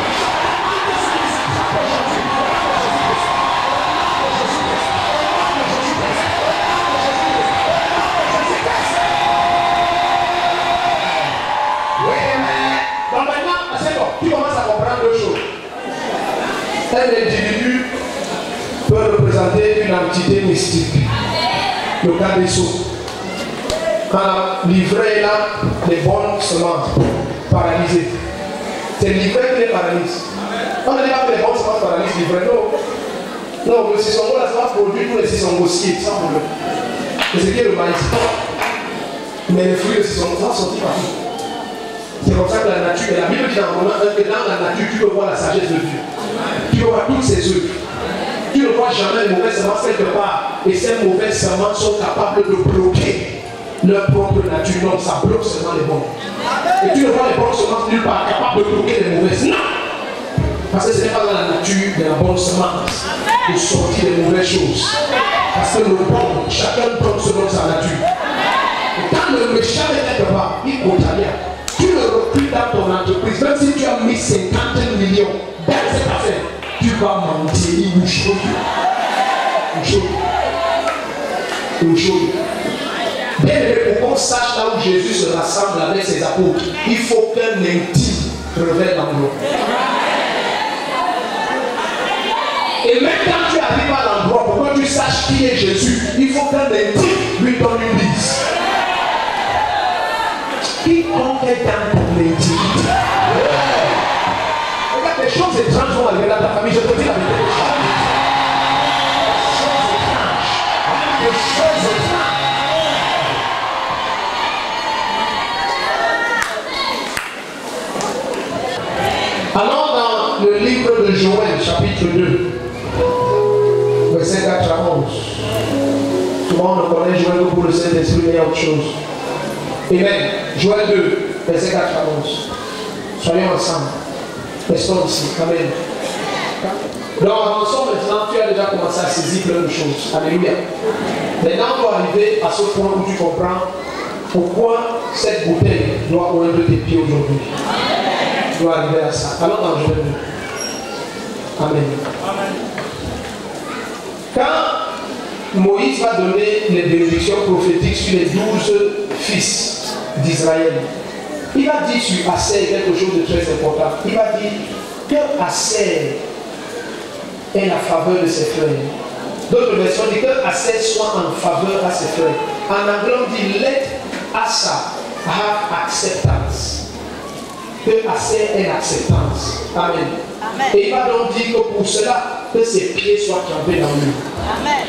Oui, mais donc maintenant, c'est bon, tu commences à comprendre deux choses. Un individu peut représenter une entité mystique. Le cas des sceaux. Quand l'ivraie est là, les bonnes semences paralysées. C'est l'ivraie qui les paralyse. On ne dit pas que les bonnes semences paralysent l'ivraie. Non. Non, le sissongo, là, ça va produire tous les sissongosiers, sans problème. C'est ce qui est le maïs. Mais les fruits de sissongo, ça va sortir partout. C'est comme ça que la nature, et la Bible dit dans Romains 1 que dans la nature, tu peux voir la sagesse de Dieu. Tu vois toutes ses œuvres. Tu ne vois jamais les mauvaises semences quelque part. Et ces mauvaises semences sont capables de bloquer leur propre nature. Non, ça bloque seulement les bonnes. Et tu ne vois les bonnes semences nulle part capables de bloquer les mauvaises. Non. Parce que ce n'est pas dans la nature de la bonne semence de sortir les mauvaises choses. Parce que le bon, chacun prend selon sa nature. Et quand le méchant est quelque part, il compte rien. Tu le recrutes dans ton entreprise. Même si tu as mis 50 millions dans cette affaire, tu vas mentir une chose. Une chose. Bien aimé, pour qu'on sache là où Jésus se rassemble avec ses apôtres, il faut qu'un intime révèle l'endroit. Et même quand tu arrives à l'endroit, pour que tu saches qui est Jésus, il faut qu'un intime lui donne une bise. Quiconque est dans ton intimité. Regarde, des choses étranges vont arriver dans ta famille. Je te dis la vérité. Des choses étranges. Alors dans le livre de Joël, chapitre 2, verset 4 à 11. Souvent on ne connaît Joël que pour le Saint-Esprit, mais il y a autre chose. Amen. Joël 2, verset 4 à 11. Soyons ensemble. Restons ici. Amen. Donc avançons maintenant, tu as déjà commencé à saisir plein de choses. Alléluia. Maintenant on doit arriver à ce point où tu comprends pourquoi cette bouteille doit oindre tes pieds aujourd'hui. Tu dois arriver à ça. Allons dans Joël 2. Amen. Quand Moïse va donner les bénédictions prophétiques sur les 12 fils d'Israël, Il va dire sur Aser quelque chose de très important. Il va dire que Aser est la faveur de ses frères. D'autres versions disent que Aser soit en faveur à ses frères. En anglais, on dit let Asa have acceptance. Que Aser ait l'acceptance. Amen. Amen. Et il va donc dire que pour cela, que ses pieds soient trempés dans l'eau. Amen.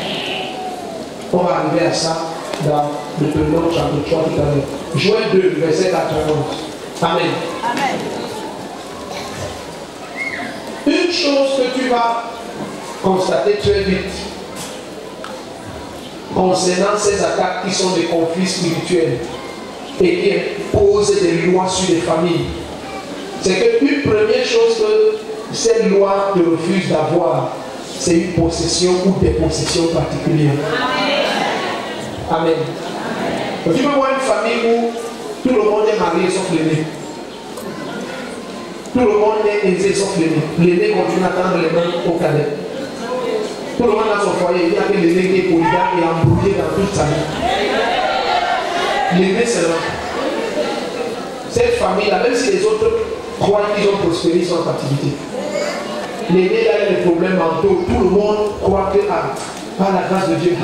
On va arriver à ça dans le Deutéronome chapitre 3 tout à l'heure. Joël 2, verset 91. Amen. Amen. Une chose que tu vas constater très vite concernant ces attaques qui sont des conflits spirituels et qui imposent des lois sur les familles, c'est qu'une première chose que ces lois te refusent d'avoir, c'est une possession ou des possessions particulières. Amen. Amen. Donc, tu peux voir une famille où tout le monde est marié sauf l'aîné. Tout le monde est aisé sauf l'aîné. L'aîné continue à tendre les mains au cadet. Tout le monde a son foyer, il y a que l'aîné qui est polygame et embrouillé dans toute sa vie. L'aîné c'est là. Cette famille-là, même si les autres croient qu'ils ont prospéré, ils sont en captivité. L'aîné là a des problèmes mentaux. Tout le monde croit que par la grâce de Dieu,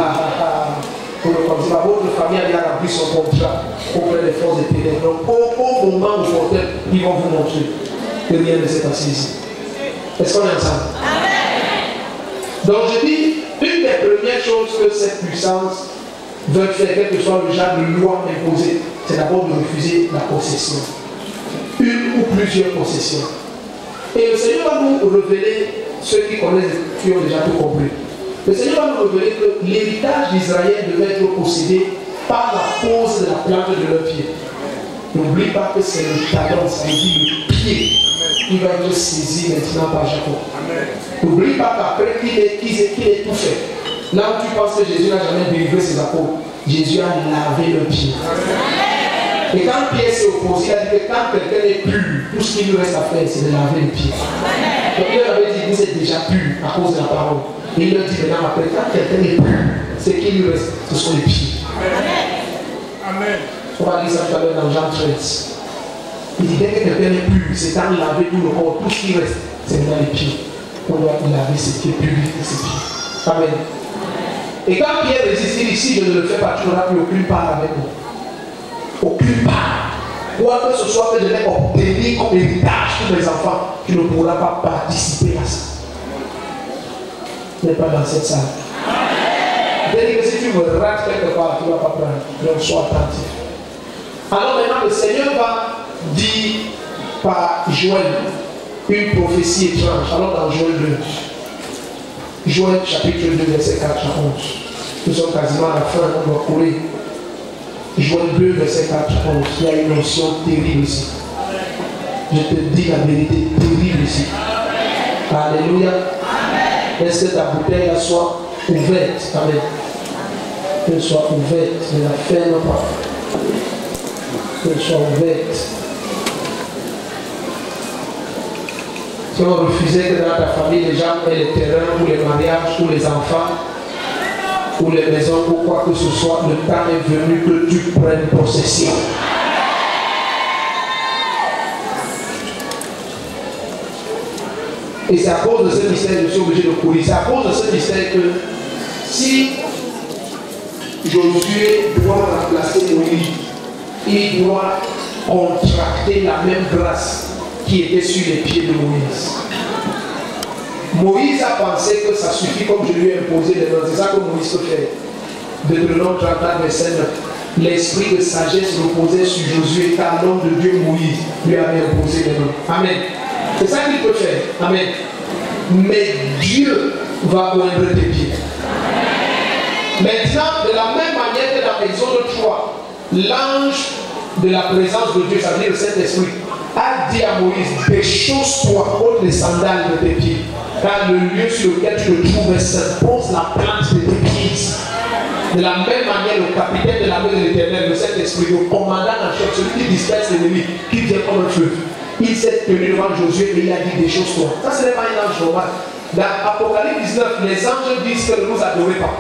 votre famille a déjà rempli son contrat auprès des forces des ténèbres. Donc au moment où ils vont vous montrer que rien ne s'est passé ici. Est-ce qu'on est ensemble? Donc je dis, une des premières choses que cette puissance veut faire, quel que soit le genre de loi imposée, c'est d'abord de refuser la possession. Une ou plusieurs possessions. Et le Seigneur va nous révéler, ceux qui connaissent, qui ont déjà tout compris. Le Seigneur va nous révéler que l'héritage d'Israël devait être possédé par la pose de la plante de leur pied. N'oublie pas que c'est le talon, ça veut dire le pied, qui va être saisi maintenant par Jacob. N'oublie pas qu'après qu'il ait tout fait, là où tu penses que Jésus n'a jamais délivré ses apôtres, Jésus a lavé le pied. Et quand Pierre s'est opposé, il a dit que quand quelqu'un est pur, tout ce qu'il lui reste à faire, c'est de laver le pied. Donc il avait dit que vous êtes déjà pur à cause de la parole. Et il leur dit maintenant, après, quand quelqu'un est pur, ce qu'il lui reste, ce sont les pieds. Amen. On va lire ça tout à l'heure dans Jean 13. Il dit dès que quelqu'un est pur, c'est en laver tout le corps, tout ce qui reste, c'est dans les pieds. On doit laver ses pieds, purifier ses pieds. Amen. Et quand Pierre résiste, il dit si je ne le fais pas, tu n'auras plus aucune part avec moi. Aucune part. Quoi que ce soit que je vais obtenir comme héritage pour mes enfants, tu ne pourras pas participer à ça. Tu n'es pas dans cette salle. C'est-à-dire que si tu me rates quelque part, tu ne vas pas prendre. Donc sois attentif. Alors maintenant, le Seigneur va dire par Joël une prophétie étrange. Alors dans Joël 2, Joël chapitre 2, verset 4 à 11. Nous sommes quasiment à la fin, on doit courir. Joël 2, verset 4 à 11. Il y a une notion terrible ici. Je te dis la vérité terrible ici. Alléluia. Est-ce que ta bouteille soit ouverte? Amen. Qu'elle soit ouverte. Ne la ferme pas. Qu'elle soit ouverte. Si on refusait que dans ta famille, les gens aient les terrains ou les mariages ou les enfants ou les maisons ou quoi que ce soit, le temps est venu que tu prennes possession. Et c'est à cause de ce mystère que je suis obligé de courir. C'est à cause de ce mystère que si Josué doit remplacer Moïse, il doit contracter la même grâce qui était sur les pieds de Moïse. Moïse a pensé que ça suffit comme je lui ai imposé les mains. C'est ça que Moïse peut faire. Deutéronome 34, verset 9. L'esprit de sagesse reposait sur Josué car l'homme de Dieu Moïse lui avait imposé les mains. Amen. C'est ça qu'il peut faire. Amen. Mais Dieu va oindre tes pieds. Maintenant, de la même manière que dans Exode 3, l'ange de la présence de Dieu, ça veut dire le Saint-Esprit, a dit à Moïse, déchausse-toi, ôte les sandales de tes pieds. Car le lieu sur lequel tu te trouves est saint. Pose la plante de tes pieds. De la même manière, le capitaine de l'armée de l'Éternel, le Saint-Esprit, le commandant en chef, celui qui disperse l'ennemi, qui vient comme un feu, il s'est tenu devant Josué et il a dit déchausse-toi. Ça, ce n'est pas un ange normal. Dans Apocalypse 19, les anges disent que ne nous adorez pas.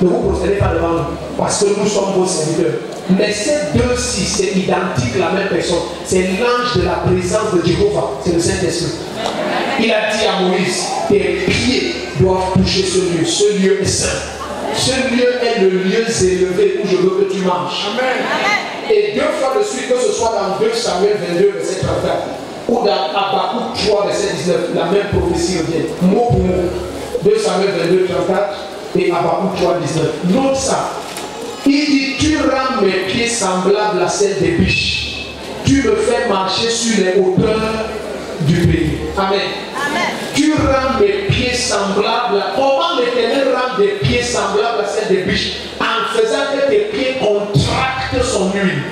Ne vous prosternez pas devant nous, parce que nous sommes vos serviteurs. Mais ces deux-ci, c'est identique, la même personne. C'est l'ange de la présence de Jéhovah, c'est le Saint-Esprit. Il a dit à Moïse, tes pieds doivent toucher ce lieu. Ce lieu est saint. Ce lieu est le lieu élevé où je veux que tu marches. Amen. Et deux fois de suite, que ce soit dans 2 Samuel 22, verset 34, ou dans Habakkuk 3, verset 19, la même prophétie revient. Mot pour mot. 2 Samuel 22, 34 et Habakkuk 3, 19. Note ça. Il dit, tu rends mes pieds semblables à celles des biches. Tu me fais marcher sur les hauteurs du pays. Amen. Amen. Tu rends mes pieds semblables. Comment l'Éternel rend des pieds semblables à celles des biches? En faisant que tes pieds contractent son huile.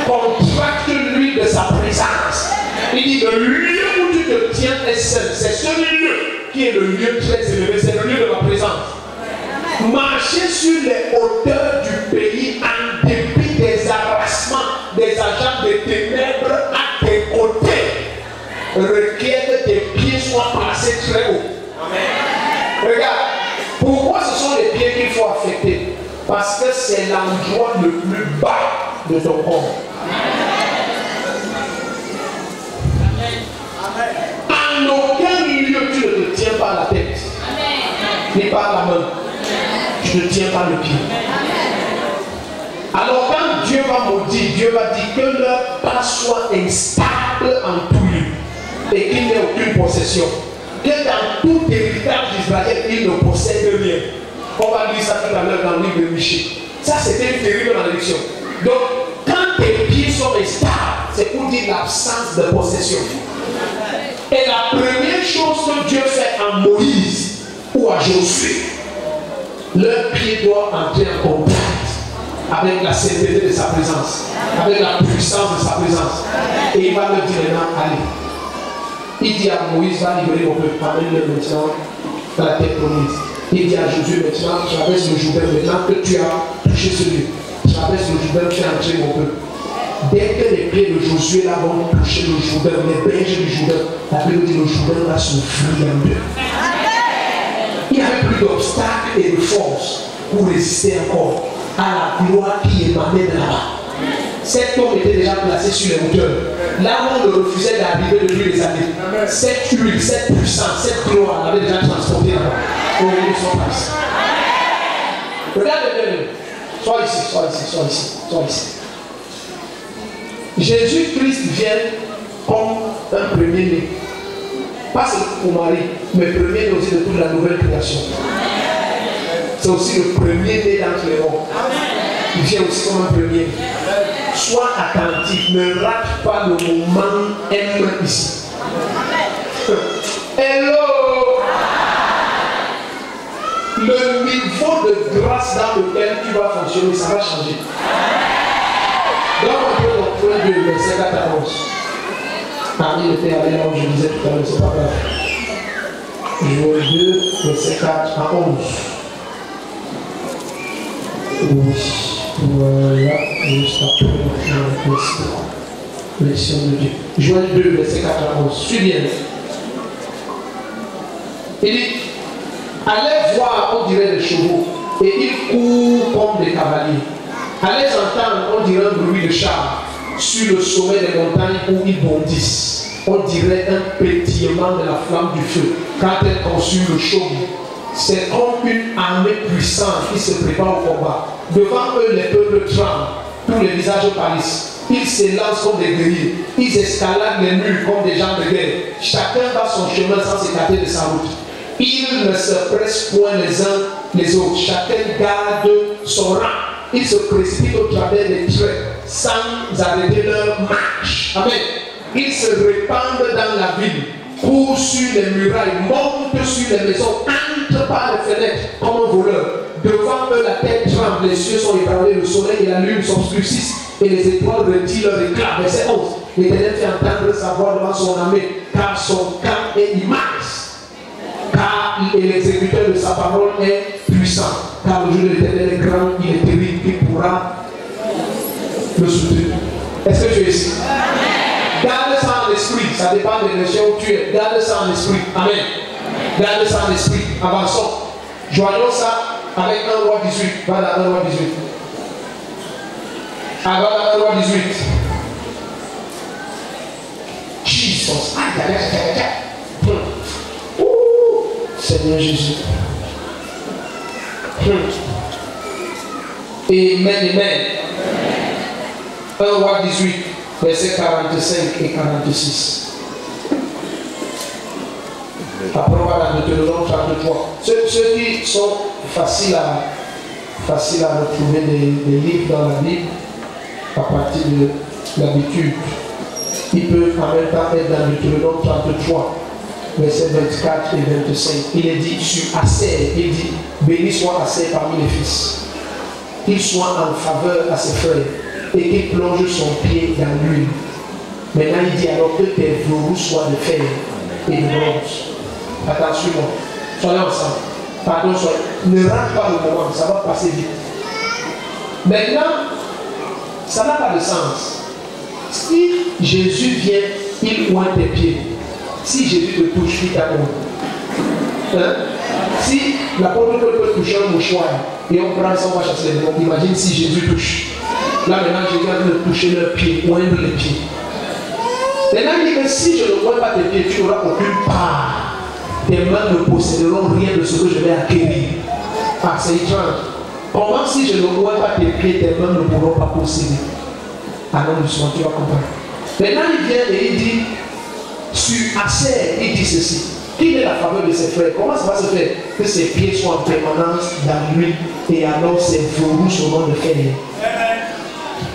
Contractent l'huile de sa présence. Il dit, le lieu où tu te tiens est saint. C'est ce lieu qui est le lieu très élevé. C'est le lieu de ma présence. Marcher sur les hauteurs du pays en dépit des harassements des agents des ténèbres à tes côtés requiert que tes pieds soient placés très haut. Amen. Regarde, pourquoi ce sont les pieds qu'il faut affecter? Parce que c'est l'endroit le plus bas de ton corps. En aucun lieu tu ne te tiens pas la tête, ni par la main. Tu ne tiens pas le pied. Alors quand Dieu va maudire, Dieu va dire que leur pas soit instable en tout lieu et qu'il n'ait aucune possession. Que dans tout héritage d'Israël, il ne possède rien. On va lire ça tout à l'heure dans le livre de Michée. Ça c'était une terrible malédiction. Donc quand tes pieds sont instables, c'est pour dire l'absence de possession. Et la première chose que Dieu fait à Moïse ou à Josué, leur pied doit entrer en contact avec la sainteté de sa présence, avec la puissance de sa présence. Et il va leur dire maintenant, allez. Il dit à Moïse, va libérer mon peuple, amène-le maintenant dans la terre promise. Il dit à Josué, maintenant, traverse le Jourdain, maintenant que tu as touché ce lieu. Traverse le Jourdain, tu as entré mon peuple. Dès que les pieds de Josué là vont toucher le Jourdain, les berges du Jourdain, la Bible dit le Jourdain va s'ouvrir en deux. Il n'y avait plus d'obstacles et de force pour résister encore à la gloire qui émanait de là-bas. Cet homme était déjà placé sur les hauteurs. Là où on le refusait d'arriver depuis des années. Cette huile, cette puissance, cette gloire l'avait déjà transporté là-bas. Au milieu de son place. Regardez bien. Sois ici, sois ici, sois ici, sois ici. Jésus-Christ vient comme un premier-né. Pas seulement pour Marie, mais premier-né aussi de toute la nouvelle création. C'est aussi le premier-né d'entre les morts. Il vient aussi comme un premier. Sois attentif, ne rate pas le moment M ici. Hello! Le niveau de grâce dans lequel tu vas fonctionner, ça va changer. Donc on peut retrouver le verset 4 à 11. Parmi le Père, là où je disais tout à l'heure, c'est pas grave. Joël 2, verset 4 à 11. Oui, voilà, juste après la leçon de Dieu. Joël 2, verset 4 à 11. Suis bien. Il dit, allez voir, on dirait des chevaux, et ils courent comme des cavaliers. Allez entendre, on dirait un bruit de char sur le sommet des montagnes où ils bondissent. On dirait un pétillement de la flamme du feu quand elle consume le chaume. C'est comme une armée puissante qui se prépare au combat. Devant eux, les peuples tremblent, tous les visages pâlissent. Ils s'élancent comme des guerriers. Ils escaladent les murs comme des gens de guerre. Chacun va son chemin sans s'écarter de sa route. Ils ne se pressent point les uns les autres. Chacun garde son rang. Ils se précipitent au travers des traits sans arrêter leur marche. Amen. Ils se répandent dans la ville, courent sur les murailles, montent sur les maisons, entrent par les fenêtres comme un voleur. Devant eux, la terre tremble, les cieux sont ébranlés, le soleil et la lune s'obscurcissent et les étoiles retirent leur éclat. Verset 11. L'Éternel fait entendre sa voix devant son armée, car son camp est immense. Car l'exécuteur de sa parole est puissant. Car le jour de l'Éternel est grand, il est terrible, qui pourra le soutenir. Est-ce que tu es ici? Garde ça en esprit, ça dépend des nations où tu es. Garde ça en esprit. Amen. Garde ça en esprit. Avançons. Joignons ça Avec 1 roi 18. Va dans 1 roi 18. Ah, va dans 1 roi 18. Jesus. Seigneur Jésus. Amen, amen. 1 roi 18, versets 45 et 46. Après, on va dans Deutéronome 33. Ceux qui sont faciles à retrouver des livres dans la Bible, à partir de l'habitude, ils peuvent en même temps être dans Deutéronome 33, versets 24 et 25. Il est dit sur Asser, il dit, béni soit Asser parmi les fils, qu'il soit en faveur à ses frères et qu'il plonge son pied dans l'huile. Maintenant, il dit alors que tes verrous soient de fer et de bronze. Attention, soyons ensemble. Pardon, ne rate pas le moment, ça va passer vite. Maintenant, ça n'a pas de sens. Si Jésus vient, il oint tes pieds. Si Jésus te touche, il t'accorde. Si l'apôtre peut toucher un mouchoir et on prend ça, on va chasser les démons. Imagine si Jésus touche. Là maintenant, Jésus va te toucher leurs pieds, oindre les pieds. Maintenant, il dit que si je ne oins pas tes pieds, tu n'auras aucune part. Tes mains ne posséderont rien de ce que je vais acquérir. Ah, c'est étrange. Comment si je ne oins pas tes pieds, tes mains ne pourront pas posséder? Ah non, doucement, tu vas comprendre. Maintenant, il vient et il dit, sur Asser, il dit ceci. Qu'il est la faveur de ses frères. Comment ça va se faire? Que ses pieds soient en permanence dans l'huile et alors ses verrous seront de fer.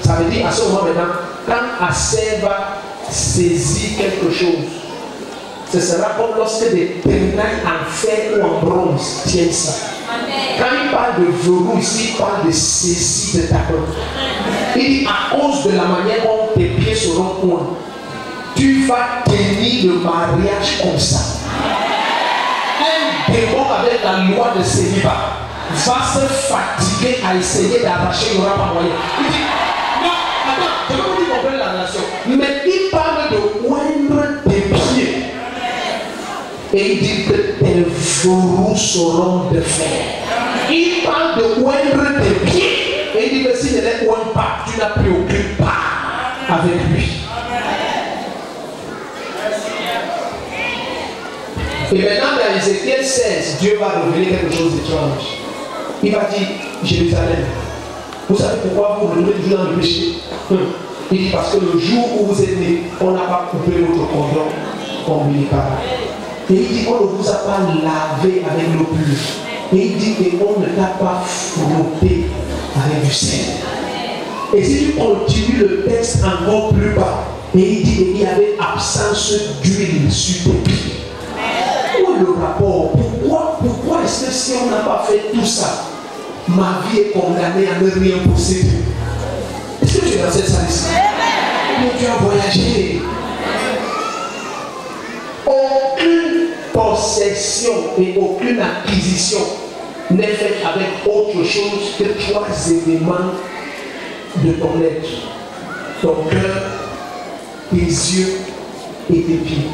Ça veut dire à ce moment maintenant, quand Asser va saisir quelque chose, ce sera comme lorsque des tenailles en fer ou en bronze tiennent ça. Quand il parle de verrou ici, il parle de saisie de ta main. Il dit à cause de la manière dont tes pieds seront points, tu vas tenir le mariage comme ça. Un démon avec la loi de célibat va se fatiguer à essayer d'arracher, il n'y aura pas moyen. Il dit, non, attends, je veux que tu comprennes la relation. Mais il parle de oindre tes pieds. Et il dit que tes verrous seront de fer. Il parle de oindre tes pieds. Et il dit que si ne les oint pas, tu n'as plus aucune part avec lui. Et maintenant, dans Ézéchiel 16, Dieu va révéler quelque chose d'étrange. Il va dire, Jérusalem, vous savez pourquoi vous renouvelez toujours dans le péché? Il dit parce que le jour où vous êtes né, on n'a pas coupé votre cordon ombilical. Et il dit, on ne vous a pas lavé avec l'eau pure. Et il dit qu'on ne t'a pas frotté avec du sel. Et si tu continues le texte encore plus bas, et il dit qu'il y avait absence d'huile sur tes pieds. Où est le rapport? Pourquoi est-ce que si on n'a pas fait tout ça, ma vie est condamnée à ne rien posséder? Est-ce que tu es dans cette salle ici? Mais tu as voyagé. Aucune possession et aucune acquisition n'est faite avec autre chose que 3 éléments de ton être: ton cœur, tes yeux et tes pieds.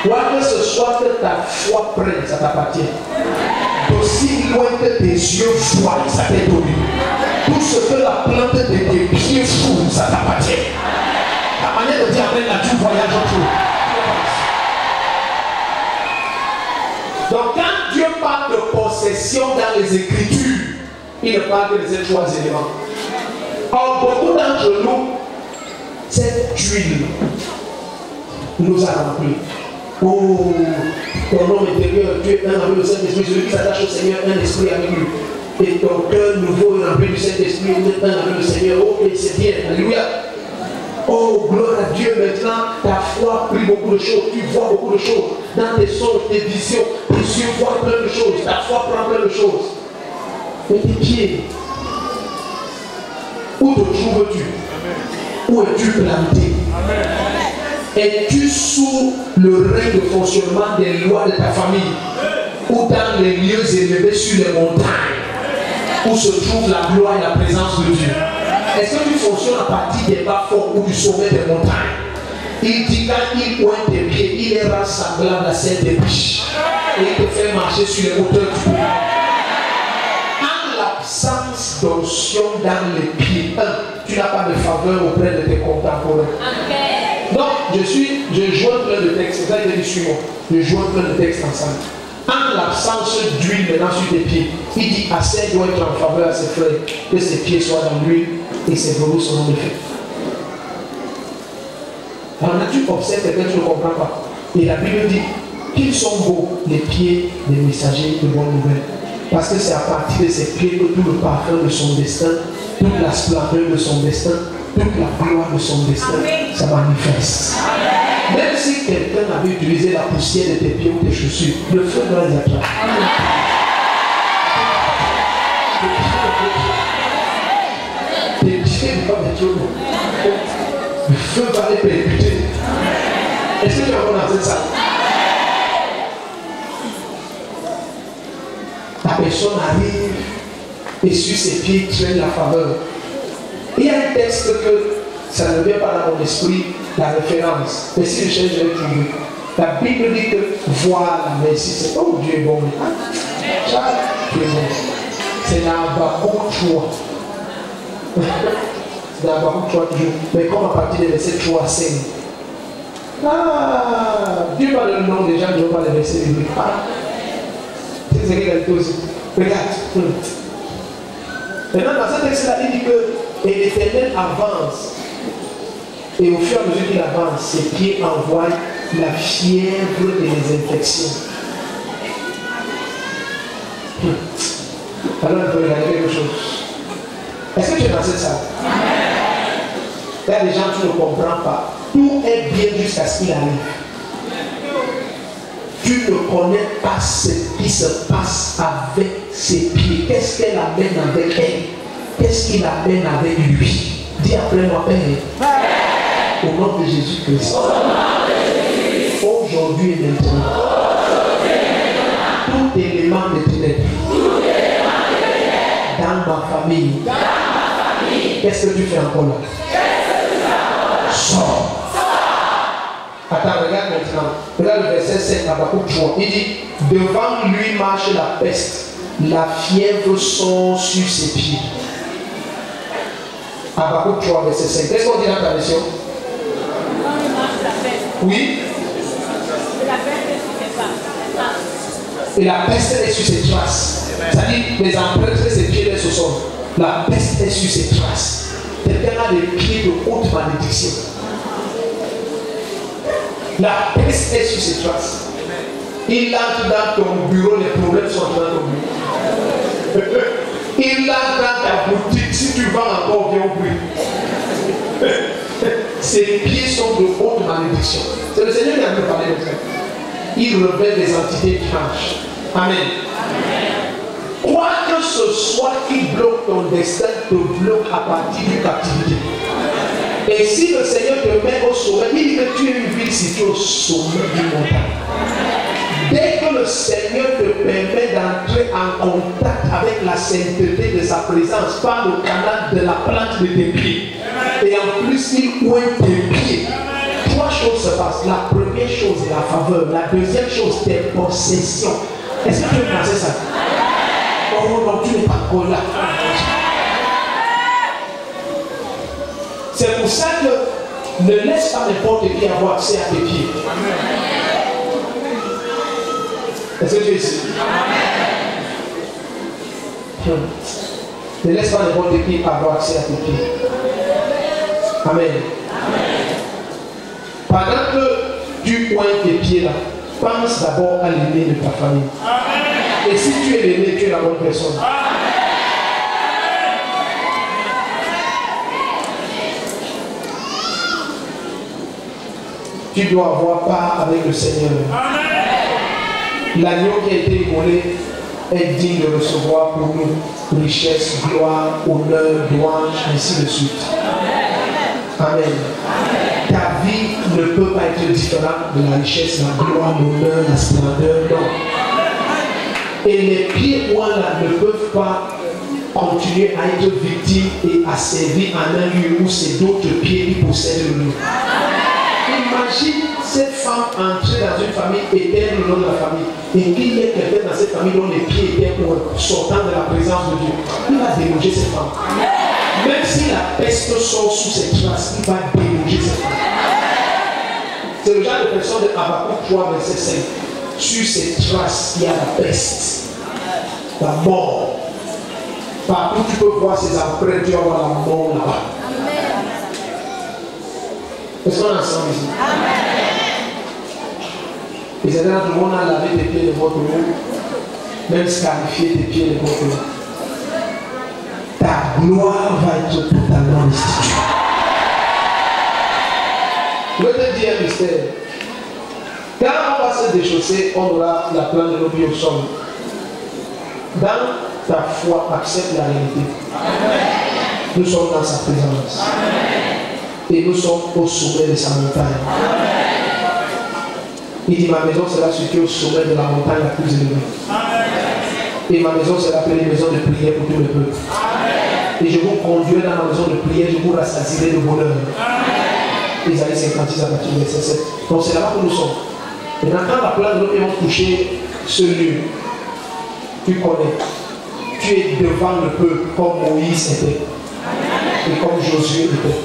Quoi que ce soit que ta foi prenne, ça t'appartient. D'aussi loin que tes yeux voient, ça t'est donné. Tout ce que la plante de tes pieds fout, ça t'appartient. La manière de dire amen, là, tu voyages entre eux. Donc quand Dieu parle de possession dans les Écritures, il ne parle que de ces 3 éléments. Or, beaucoup d'entre nous, cette huile nous a remplis. Oh, ton homme intérieur, tu es un avec le Saint-Esprit, celui qui s'attache au Seigneur, un esprit avec lui. Et ton cœur nouveau est rempli du Saint-Esprit, un avec le Seigneur. Oh, et c'est bien, alléluia. Oh, gloire à Dieu, maintenant, ta foi prie beaucoup de choses, tu vois beaucoup de choses. Dans tes songes, tes visions, tes yeux voient plein de choses, ta foi prend plein de choses. Mais tes pieds, où te trouves-tu? Où es-tu planté? Es-tu sous le règne de fonctionnement des lois de ta famille? Ou dans les lieux élevés sur les montagnes où se trouve la gloire et la présence de Dieu? Est-ce que tu fonctionnes à partir des bas-fonds ou du sommet des montagnes? Il dit quand il pointe tes pieds, il est rassemblable à celle des biches. Et il te fait marcher sur les hauteurs du pays. En l'absence d'onction dans les pieds, tu n'as pas de faveur auprès de tes contemporains. Donc, je joins plein de textes. Vous allez dire, suis-moi. Je joins plein de textes ensemble. En l'absence d'huile maintenant sur tes pieds, il dit assez doit être en faveur à ses frères, que ses pieds soient dans l'huile et ses verrous sont dans le feu. Alors là, tu observes quelqu'un, tu ne comprends pas. Et la Bible dit qu'ils sont beaux les pieds des messagers de bonne nouvelle. Parce que c'est à partir de ces pieds que tout le parfum de son destin, toute la splendeur de son destin, toute la gloire de son destin, ça manifeste. Même si quelqu'un avait utilisé la poussière de tes pieds ou tes chaussures, le feu doit les attraper. Tes pieds ne vont pas être trop. Le feu va les percuter. Est-ce que tu as entendu ça? La personne arrive et sur ses pieds traîne la faveur. Il y a un texte que ça ne vient pas dans mon esprit, la référence. Mais si je cherche, je vais trouver. La Bible dit que voilà, merci, c'est pas où Dieu est bon. Dieu est bon. C'est dans Habakkuk 3. C'est dans Habakkuk 3 toujours. Mais comme à partir des versets 3 à 5. Ah, Dieu parle le nom des gens qui n'ont pas les versets bibliques. C'est ce qu'il a dit aussi. Regarde. Maintenant, dans ce texte-là, il dit que l'Éternel avance. Et au fur et à mesure qu'il avance, ses pieds envoient la fièvre et les infections. Alors, il faut regarder quelque chose. Est-ce que tu es dans cette salle? Il y a des gens qui ne comprennent pas. Tout est bien jusqu'à ce qu'il arrive. Tu ne connais pas ce qui se passe avec ses pieds. Qu'est-ce qu'elle amène avec elle? Qu'est-ce qu'il amène avec lui? Dis après moi, Père. Au nom de Jésus-Christ. Aujourd'hui et maintenant. Tout élément de ténèbres. Dans ma famille. Qu'est-ce que tu fais encore là? Sors. Attends, regarde maintenant. Regarde le verset 7, Habakkuk 3. Il dit, devant lui marche la peste. La fièvre sort sur ses pieds. Habakkuk 3, verset 5. Qu'est-ce qu'on dit dans ta version? Oui. Et la peste est sur ses traces. C'est-à-dire, les empreintes de ses pieds laissent au sol. La peste est sur ses traces. Quelqu'un a des pieds de haute malédiction. La peste est sur ses traces. Il entre dans ton bureau, les problèmes sont dans ton bureau. Il entre dans ta boutique, si tu vas encore, viens au bruit. Ses pieds sont de haute malédiction. C'est le Seigneur qui a pu parler de ça. Il révèle des entités qui marchent. Amen. Quoi que ce soit qui bloque ton destin, te bloque à partir d'une captivité. Et si le Seigneur te met au sommet, il dit que tu es une ville située au sommet du montagne. Dès que le Seigneur te permet d'entrer en contact avec la sainteté de sa présence par le canal de la plante de tes pieds, et en plus il pointe tes pieds, trois choses se passent. La première chose est la faveur. La deuxième chose, tes possessions. Est-ce que tu veux penser ça? Oh non, tu n'es pas encore là. C'est pour ça que ne laisse pas n'importe qui avoir accès à tes pieds. Est-ce que tu es ici? Ne laisse pas n'importe qui avoir accès à tes pieds. Amen. Pendant que tu pointes tes pieds là, pense d'abord à l'aîné de ta famille. Et si tu es l'aîné, tu es la bonne personne. Tu dois avoir part avec le Seigneur. L'agneau qui a été immolé est digne de recevoir pour nous richesse, gloire, honneur, louange, ainsi de suite. Amen. Ta vie ne peut pas être différente de la richesse, la gloire, l'honneur, la splendeur, non. Et les pieds là ne peuvent pas continuer à être victimes et à servir en un lieu où c'est d'autres pieds qui possèdent le lieu. Imagine cette femme entrer dans une famille, éteindre le nom de la famille, et qu'il y ait quelqu'un dans cette famille dont les pieds étaient sortant de la présence de Dieu. Il va déloger cette femme. Même si la peste sort sous ses traces, il va déloger cette femme. C'est le genre de personne de Habakkuk 3, verset 5. Sur ses traces, il y a la peste, la mort. Partout tu peux voir ses empreintes, tu vas voir la mort là-bas. Est-ce qu'on est ensemble ici? Et c'est là que tout le monde a lavé tes pieds de votre eau, même scarifié tes pieds de votre eau. Ta gloire va être totalement restituée. Je vais te dire un mystère. Quand on va se déchausser, on aura la plante de nos pieds au sol. Dans ta foi, accepte la réalité. Nous sommes dans sa présence. Et nous sommes au sommet de sa montagne. Il dit, ma maison sera située au sommet de la montagne la plus élevée. Et ma maison sera appelée maison de prière pour tout le peuple. Et je vous conduirai dans ma maison de prière, je vous rassasierai de bonheur. Isaïe 56 à partir du verset 7. Donc c'est là-bas que nous sommes. Et quand la plante de nos pieds ont touché ce lieu, tu connais. Tu es devant le peuple comme Moïse était. Et comme Josué était.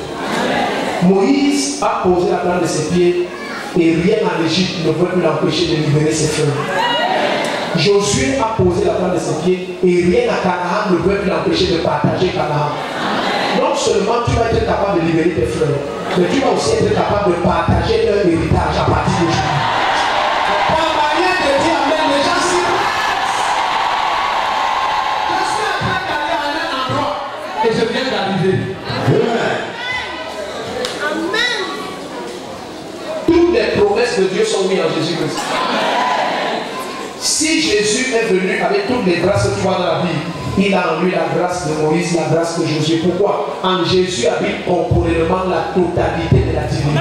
Moïse a posé la plante de ses pieds et rien en Égypte ne peut plus l'empêcher de libérer ses frères. Josué a posé la plante de ses pieds et rien à Canaan ne peut plus l'empêcher de partager Canaan. Non seulement tu vas être capable de libérer tes frères, mais tu vas aussi être capable de partager leur héritage à partir d'aujourd'hui. Par manière de dire amen, les gens s'y prêtent. Je suis en train d'aller à un endroit et je viens d'arriver. Amen. Toutes les promesses de Dieu sont mises en Jésus-Christ. Si Jésus est venu avec toutes les grâces que tu vois dans la Bible, il a en lui la grâce de Moïse, la grâce de Josué. Pourquoi? En Jésus habite corporellement la totalité de la divinité.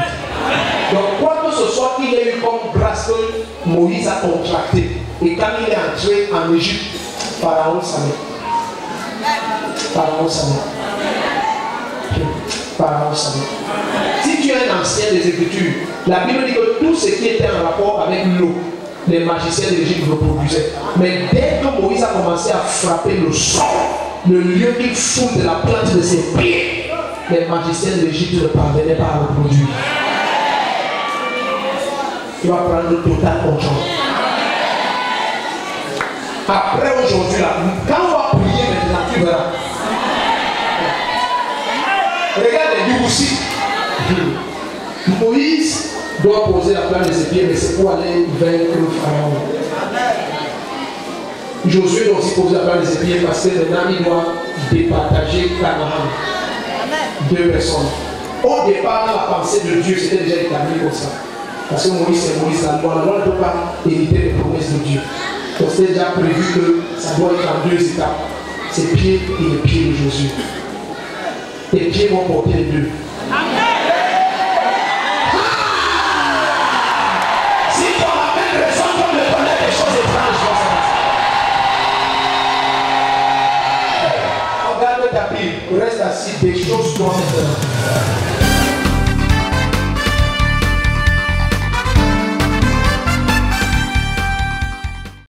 Donc quoi que ce soit qu'il ait eu comme grâce que Moïse a contracté, et quand il est entré en Égypte, Pharaon savait. Pharaon savait. Pharaon savait. Si tu es un ancien des Écritures, la Bible dit que tout ce qui était en rapport avec l'eau, les magiciens de l'Égypte reproduisaient. Mais dès que Moïse a commencé à frapper le sol, le lieu qu'il fout de la plante de ses pieds, les magiciens de l'Égypte ne parvenaient pas à reproduire. Tu vas prendre le total contrôle. Après aujourd'hui, là, quand on va prier maintenant, tu verras. Regarde les deux aussi. Moïse doit poser la plante de ses pieds, mais c'est pour aller vaincre le Pharaon. Josué doit aussi poser la plante de ses pieds parce que maintenant il doit départager Canaan. Deux personnes. Au départ, dans la pensée de Dieu, c'était déjà établi comme ça. Parce que Moïse, c'est Moïse, la loi ne peut pas hériter les promesses de Dieu. Donc c'était déjà prévu que ça doit être en deux étapes. Ses pieds et les pieds de Josué. Tes pieds vont porter les deux. Reste assis, des choses doivent être.